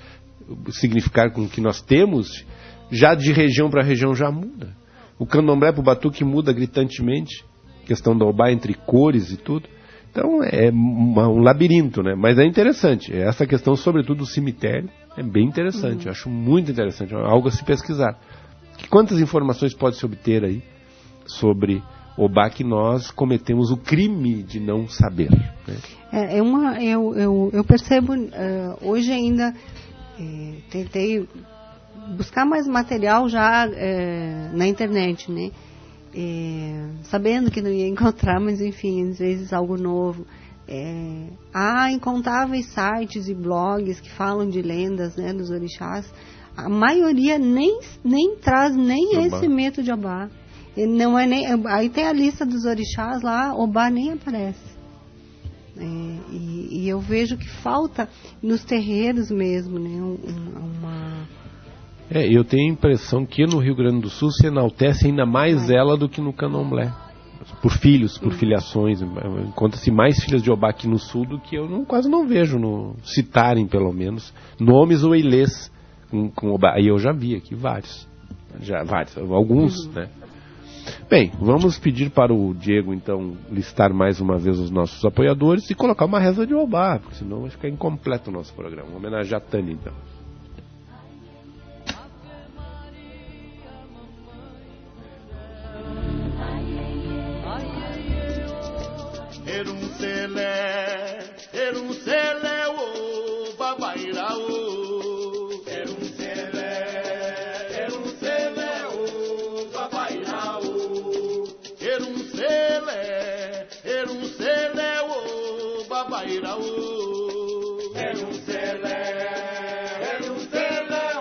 significar com o que nós temos, já de região para região já muda. O candomblé para o batuque muda gritantemente, questão da Obá entre cores e tudo. Então é um labirinto, né? Mas é interessante. Essa questão, sobretudo do cemitério, é bem interessante. Eu acho muito interessante, algo a se pesquisar. Quantas informações pode se obter aí sobre Obá que nós cometemos o crime de não saber, né? Eu percebo, hoje ainda tentei buscar mais material já na internet, né? Sabendo que não ia encontrar, mas enfim, às vezes algo novo. Há incontáveis sites e blogs que falam de lendas, né, dos orixás. A maioria nem traz esse mito de Obá. Não é nem, aí tem a lista dos orixás lá, Obá nem aparece. E eu vejo que falta nos terreiros mesmo, né, uma... Eu tenho a impressão que no Rio Grande do Sul se enaltece ainda mais ela do que no Candomblé. Por filhos, por filiações. Encontra-se mais filhas de Obá aqui no Sul do que eu quase não vejo citarem, pelo menos, nomes ou ilês com Obá. E eu já vi aqui vários, alguns, né? Bem, vamos pedir para o Diego, então, listar mais uma vez os nossos apoiadores e colocar uma reza de Obá, porque senão vai ficar incompleto o nosso programa. Vamos homenagear a Tânia, então. Erum Selé, o Babairá, Erum Selé, o Babairá, Erum Selé, o Babairá, Erum Selé,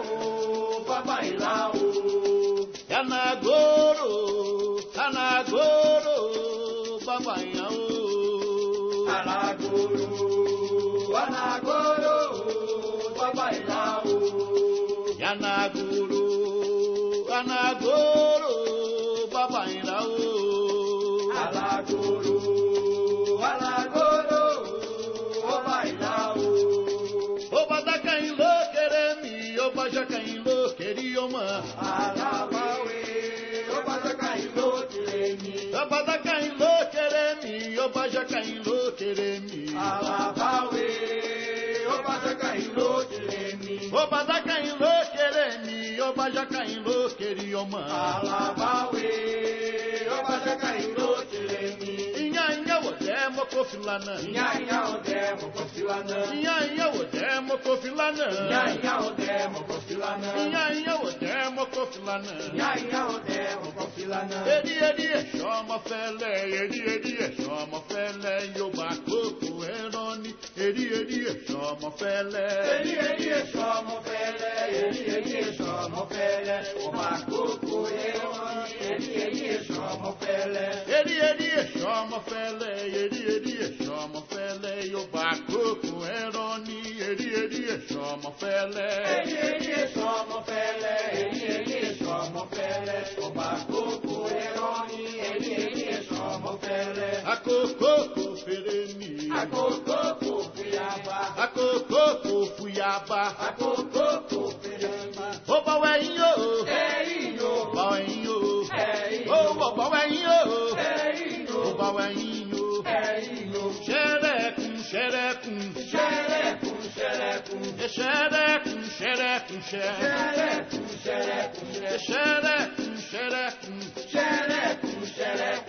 o Babairá, Yanagoro, Babairá, Anagoro, Babairá, Yanagoro, Babairá, Alagoro, Babairá, Obadacainlo, Queremi, Obajacainlo, Querioma, Alabauê, Obadacainlo, Queremi, Obadacainlo, Queremi, Obajacainlo, Queremi, Alabauê, Obadacainlo, Queremi, Obadacainlo, Queremi, Obajacainlo, Querioma, Alabauê, Obadacainlo, Queremi, Inhainha, Odemo, Cofilana, Inhainha, Odemo, Cofilana, Inhainha, Odemo, Cofilana, Inhainha, Odemo, Cofilana, Inhainha, Odemo, Cofilana, Inhainha, Odemo, Cofilana, Edi, chama Fele, Edi, chama Fele, Yobacoco, Eroni, Edi, chama Fele, Edi, chama Fele, Edi, chama Fele, Yobacoco, Eroni, Edi, chama Fele, Edi, chama Fele, Edi, chama Fele, Yobacoco, Eroni, Edi, chama Fele, Edi, chama Fele, Edi, chama Fele, Yobacoco, Eroni, Edi, chama Fele, a Coco, Fereni, a Coco, Fuiaba, a Coco, Fuiaba, a Coco, Fereni, o Baueinho, Einho, Baueinho, Einho, o Baueinho, Einho, o Baueinho, Einho, Xerecum, Xerecum, Xerecum, Xerecum, Xerecum, Xerecum, Xerecum, Xerecum, Xerecum, Xerecum, Xerecum,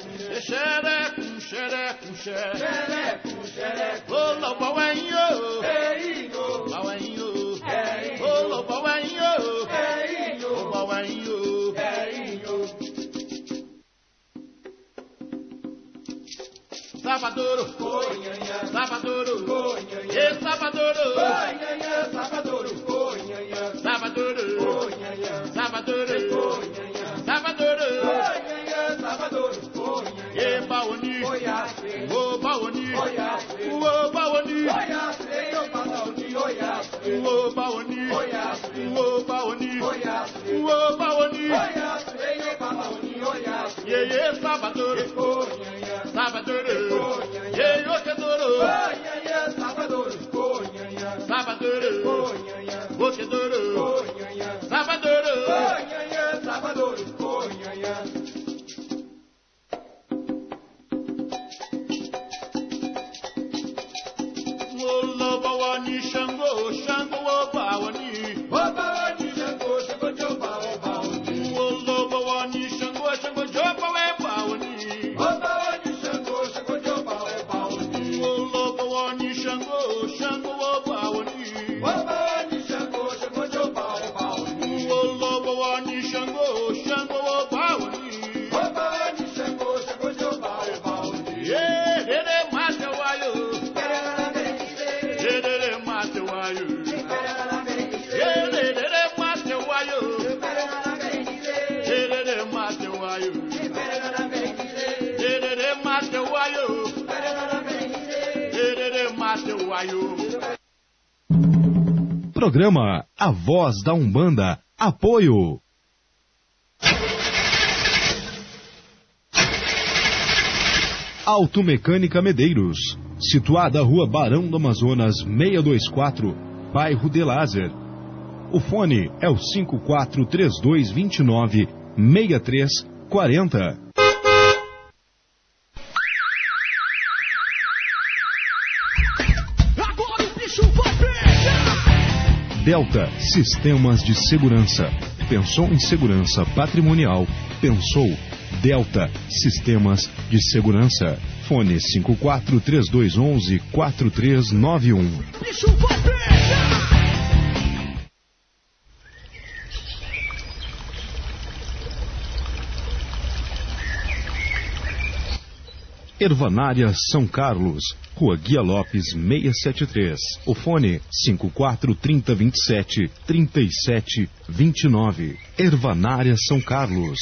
Xerecum, Xerecum, Xerecum, Xerecum, o Baueinho, Einho, Baueinho, Einho, o Baueinho, Einho, o Baueinho, Einho. Sabadouro, Conhanhã, Sabadouro, Conhanhã, Sabadouro, Conhanhã, Sabadouro, Conhanhã, Sabadouro, Conhanhã, Sabadouro, Conhanhã, Sabadouro, Conhanhã, Sabadouro, Conhanhã, e Baoni, Oiace, o Baoni, Oiace, o Baoni, Oiace, o Baoni, Oiace, o Baoni, Oiace, o Baoni, Oiace, o Baoni, Oiace, o Baoni, Oiace, e Sabadouro, Conhanhã, Sabadouro, Ye Okedoro, Conhanhã, Sabadouro, Conhanhã, Sabadouro, Conhanhã, Okedoro, Conhanhã, Sabadouro, Conhanhã, Sabadouro, Conhanhã. O Bawani Xangô, Xangô, o Bawani, o Bawani Xangô, Xangô, Joba, o Bawani, o Bawani Xangô, Xangô, Joba, o Bawani, o Bawani Xangô, Xangô, Joba, o Bawani, o Bawani Xangô, Xangô, o Bawani, o Bawani Xangô, Xangô, Programa A Voz da Umbanda. Apoio. Automecânica Medeiros, situada à Rua Barão do Amazonas 624, bairro de Lázer. O fone é o 543229-6340. Agora o bicho vai pegar! Delta Sistemas de Segurança. Pensou em segurança patrimonial? Pensou Delta Sistemas de Segurança. Fone 543211-4391. Bicho vai pegar! Ervanária São Carlos, Rua Guia Lopes 673. O fone 543027-3729. Ervanária São Carlos.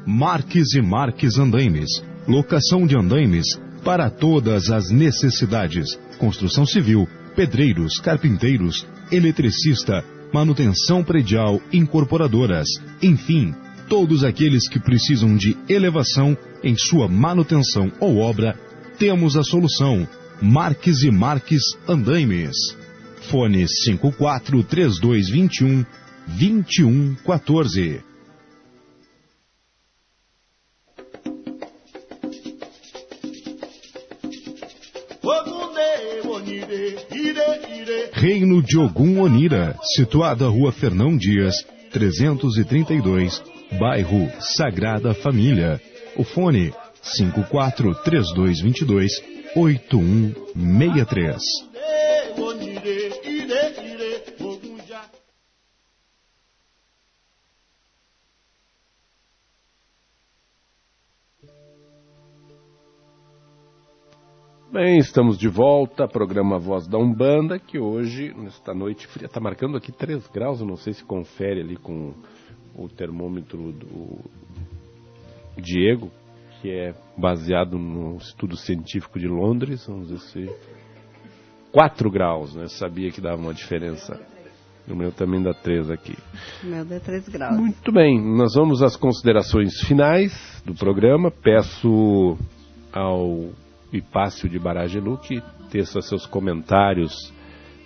Marques e Marques Andaimes. Locação de andaimes para todas as necessidades. Construção civil, pedreiros, carpinteiros, eletricista, manutenção predial, incorporadoras, enfim, todos aqueles que precisam de elevação em sua manutenção ou obra, temos a solução. Marques e Marques Andaimes. Fone 543221-2114. Reino de Ogum Onira, situada à Rua Fernão Dias, 332, bairro Sagrada Família. O fone 543222-8163. Bem, estamos de volta, programa Voz da Umbanda, que hoje, nesta noite fria, está marcando aqui 3 graus, eu não sei se confere ali com o termômetro do Diego, que é baseado no estudo científico de Londres, vamos dizer assim, 4 graus, né? Eu sabia que dava uma diferença. O meu também dá 3 aqui. O meu dá 3 graus. Muito bem, nós vamos às considerações finais do programa. Peço ao Hipácio de Baragelu que teça seus comentários,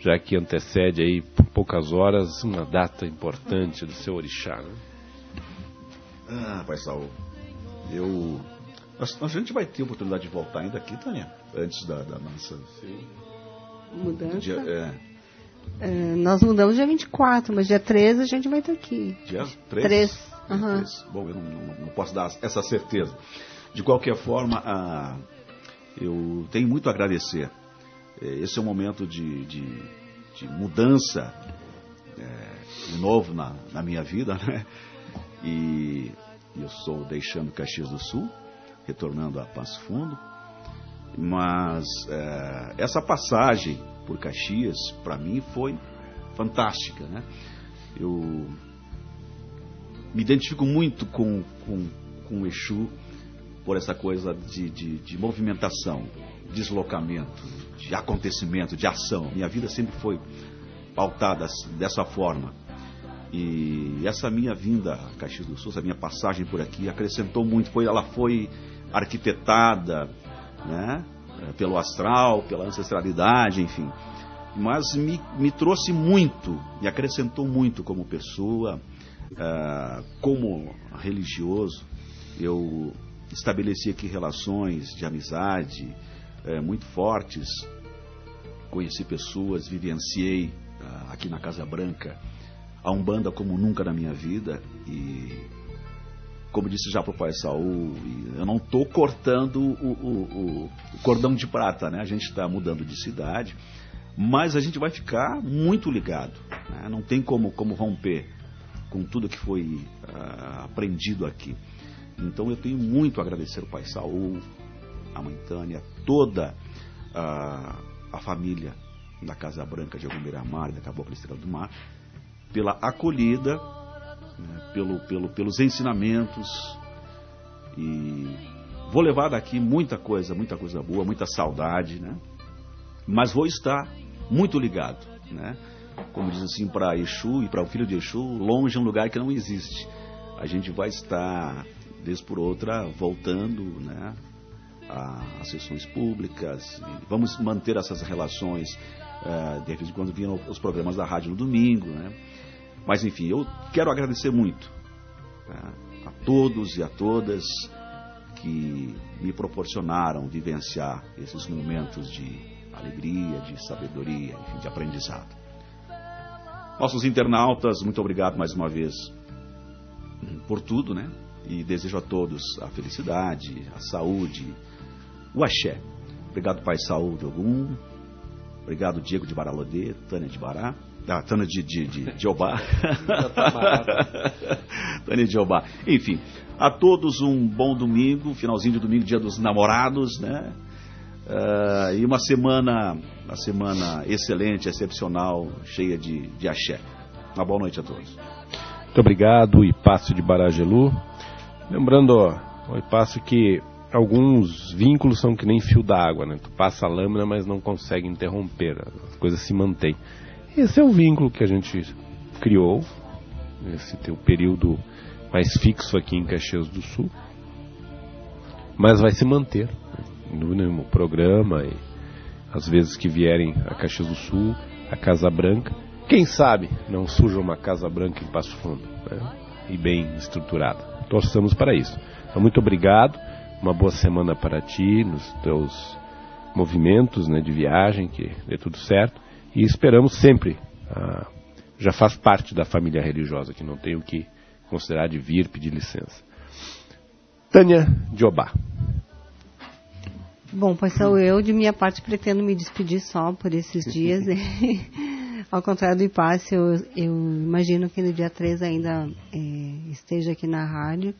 já que antecede aí por poucas horas uma data importante do seu orixá, né? Pai Saul, a gente vai ter oportunidade de voltar ainda aqui, Tânia, antes da nossa mudança. Nós mudamos dia 24, mas dia 13 a gente vai estar aqui. Dia 3? Uhum. Bom, eu não posso dar essa certeza. De qualquer forma, eu tenho muito a agradecer. Esse é um momento de mudança de novo na minha vida, né? E eu estou deixando Caxias do Sul, retornando a Passo Fundo. Mas essa passagem por Caxias, para mim, foi fantástica, né? Eu me identifico muito com o Exu, por essa coisa de movimentação, deslocamento, de acontecimento, de ação. Minha vida sempre foi pautada dessa forma. E essa minha vinda a Caxias do Sul, essa minha passagem por aqui, acrescentou muito. Ela foi arquitetada, né, pelo astral, pela ancestralidade, enfim. Mas me trouxe muito, me acrescentou muito como pessoa, como religioso. Eu estabeleci aqui relações de amizade muito fortes, conheci pessoas, vivenciei aqui na Casa Branca a Umbanda como nunca na minha vida. E como disse já para o Pai Saul, eu não estou cortando o cordão de prata, né? A gente está mudando de cidade, mas a gente vai ficar muito ligado, né? Não tem como romper com tudo que foi aprendido aqui. Então eu tenho muito a agradecer ao Pai Saul, a Mãe Tânia, toda a família da Casa Branca de Ogum Miramar e da Cabocla Estrela do Mar, pela acolhida, né, pelos ensinamentos, e vou levar daqui muita coisa boa, muita saudade, né? Mas vou estar muito ligado, né? Como diz assim, para Exu e para o filho de Exu, longe é um lugar que não existe. A gente vai estar, vez por outra, voltando, né, às sessões públicas. Vamos manter essas relações, de vez em quando viram os programas da rádio no domingo, né? Mas enfim, eu quero agradecer muito, tá, a todos e a todas que me proporcionaram vivenciar esses momentos de alegria, de sabedoria, enfim, de aprendizado. Nossos internautas, muito obrigado mais uma vez por tudo, né? E desejo a todos a felicidade, a saúde, o axé. Obrigado, Pai Saúl de Ogum. Obrigado, Diego de Baralodê, Tânia de Bará. Tânia de Obá. Tânia de Obá. Enfim, a todos um bom domingo, finalzinho de domingo, dia dos namorados, né? E uma semana excelente, excepcional, cheia de axé. Uma boa noite a todos. Muito obrigado, Hipácio de Baragelu. Lembrando, o Hipácio, que alguns vínculos são que nem fio d'água, né? Tu passa a lâmina, mas não consegue interromper, as coisas se mantêm. Esse é o vínculo que a gente criou, esse teu período mais fixo aqui em Caxias do Sul, mas vai se manter, né, no programa, e às vezes que vierem a Caxias do Sul, a Casa Branca, quem sabe não surja uma Casa Branca em Passo Fundo, né, e bem estruturada. Torçamos para isso. Então, muito obrigado, uma boa semana para ti, nos teus movimentos, né, de viagem, que dê tudo certo. E esperamos sempre, já faz parte da família religiosa, que não tenho que considerar de vir pedir licença. Tânia de Obá. Bom, pois sou eu, de minha parte, pretendo me despedir só por esses dias. Ao contrário do Hipácio, eu imagino que no dia 3 ainda esteja aqui na rádio.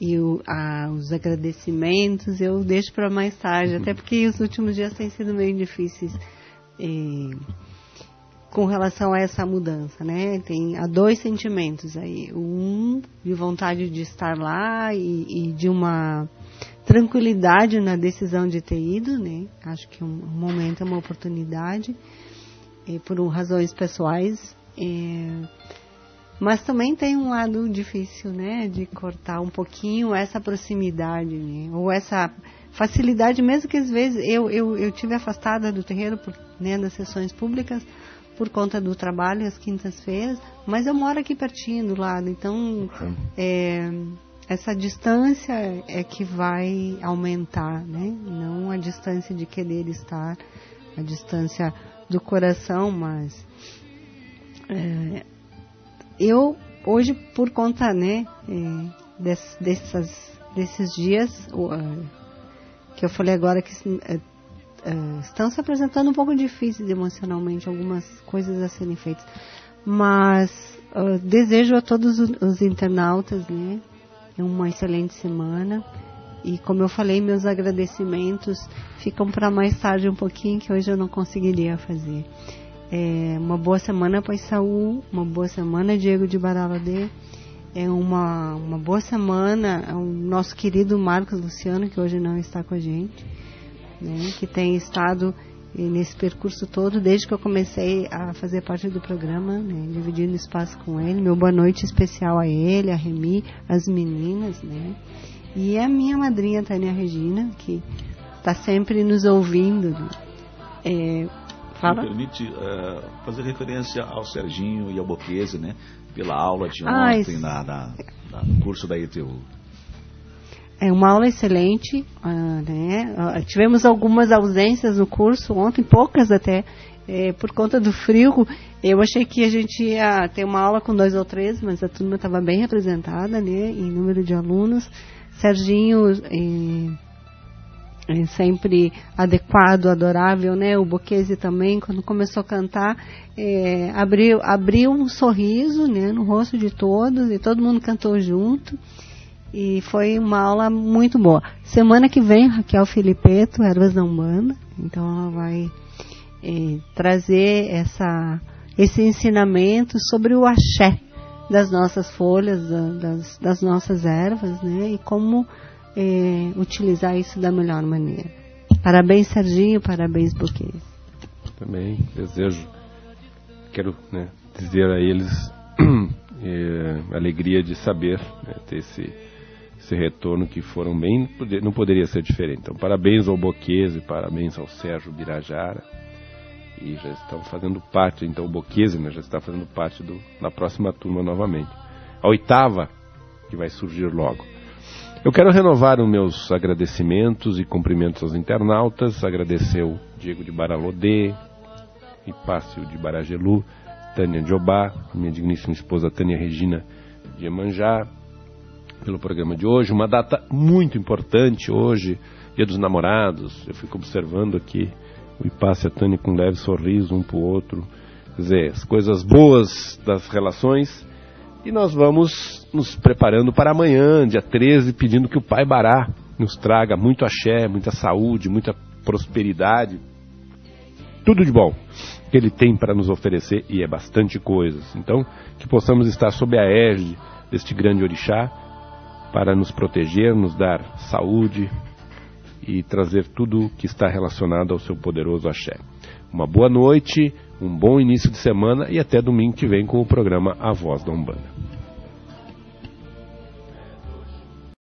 E os agradecimentos eu deixo para mais tarde, até porque os últimos dias têm sido meio difíceis com relação a essa mudança, né? Há dois sentimentos aí, um de vontade de estar lá e de uma tranquilidade na decisão de ter ido, né? Acho que um momento é uma oportunidade, por razões pessoais, mas também tem um lado difícil, né? De cortar um pouquinho essa proximidade, né? Ou essa facilidade, mesmo que às vezes eu tive afastada do terreiro, né, das sessões públicas, por conta do trabalho às quintas-feiras, mas eu moro aqui pertinho do lado, então essa distância é que vai aumentar, né? Não a distância de querer estar, a distância do coração, mas eu hoje, por conta, né, desses dias que eu falei agora que estão se apresentando um pouco difíceis emocionalmente, algumas coisas a serem feitas, mas desejo a todos os internautas, né, uma excelente semana, e como eu falei, meus agradecimentos ficam para mais tarde um pouquinho, que hoje eu não conseguiria fazer. Uma boa semana, Pai Saúl, uma boa semana, Diego de Baralodê, uma boa semana ao nosso querido Marcos Luciano, que hoje não está com a gente, né, que tem estado nesse percurso todo, desde que eu comecei a fazer parte do programa, né, dividindo espaço com ele. Meu boa noite especial a ele, a Remi, as meninas, né, e a minha madrinha Tânia Regina, que está sempre nos ouvindo. Fala. Me permite fazer referência ao Serginho e ao Boquese, né, pela aula de ontem no curso da ETU. É uma aula excelente, né? Tivemos algumas ausências no curso ontem, poucas até, por conta do frio. Eu achei que a gente ia ter uma aula com 2 ou 3, mas a turma estava bem representada, né, em número de alunos. Serginho sempre adequado, adorável, né? O Boquese também, quando começou a cantar, abriu um sorriso, né, no rosto de todos, e todo mundo cantou junto. E foi uma aula muito boa. Semana que vem, Raquel Filipeto, Ervas da Umbanda. Então ela vai trazer esse ensinamento sobre o axé das nossas folhas, das nossas ervas, né? E como utilizar isso da melhor maneira. Parabéns, Serginho, parabéns, Buquês. Também quero, né, dizer a eles a alegria de saber, né, ter esse retorno, que foram bem, não poderia ser diferente. Então, parabéns ao Boquese, parabéns ao Sérgio Birajara, e já estão fazendo parte, então o Boquese, né, já está fazendo parte da próxima turma novamente. A 8ª, que vai surgir logo. Eu quero renovar os meus agradecimentos e cumprimentos aos internautas, agradecer o Diego de Baralodê, Hipácio de Baragelu, Tânia Jobá, minha digníssima esposa Tânia Regina de Iemanjá, pelo programa de hoje. Uma data muito importante hoje, Dia dos Namorados. Eu fico observando aqui o Hipácio e a Tânia com um leve sorriso um para o outro. Quer dizer, as coisas boas das relações. E nós vamos nos preparando para amanhã, dia 13, pedindo que o Pai Bará nos traga muito axé, muita saúde, muita prosperidade, tudo de bom que Ele tem para nos oferecer, e é bastante coisas. Então, que possamos estar sob a égide deste grande orixá para nos proteger, nos dar saúde e trazer tudo que está relacionado ao seu poderoso axé. Uma boa noite, um bom início de semana e até domingo que vem com o programa A Voz da Umbanda.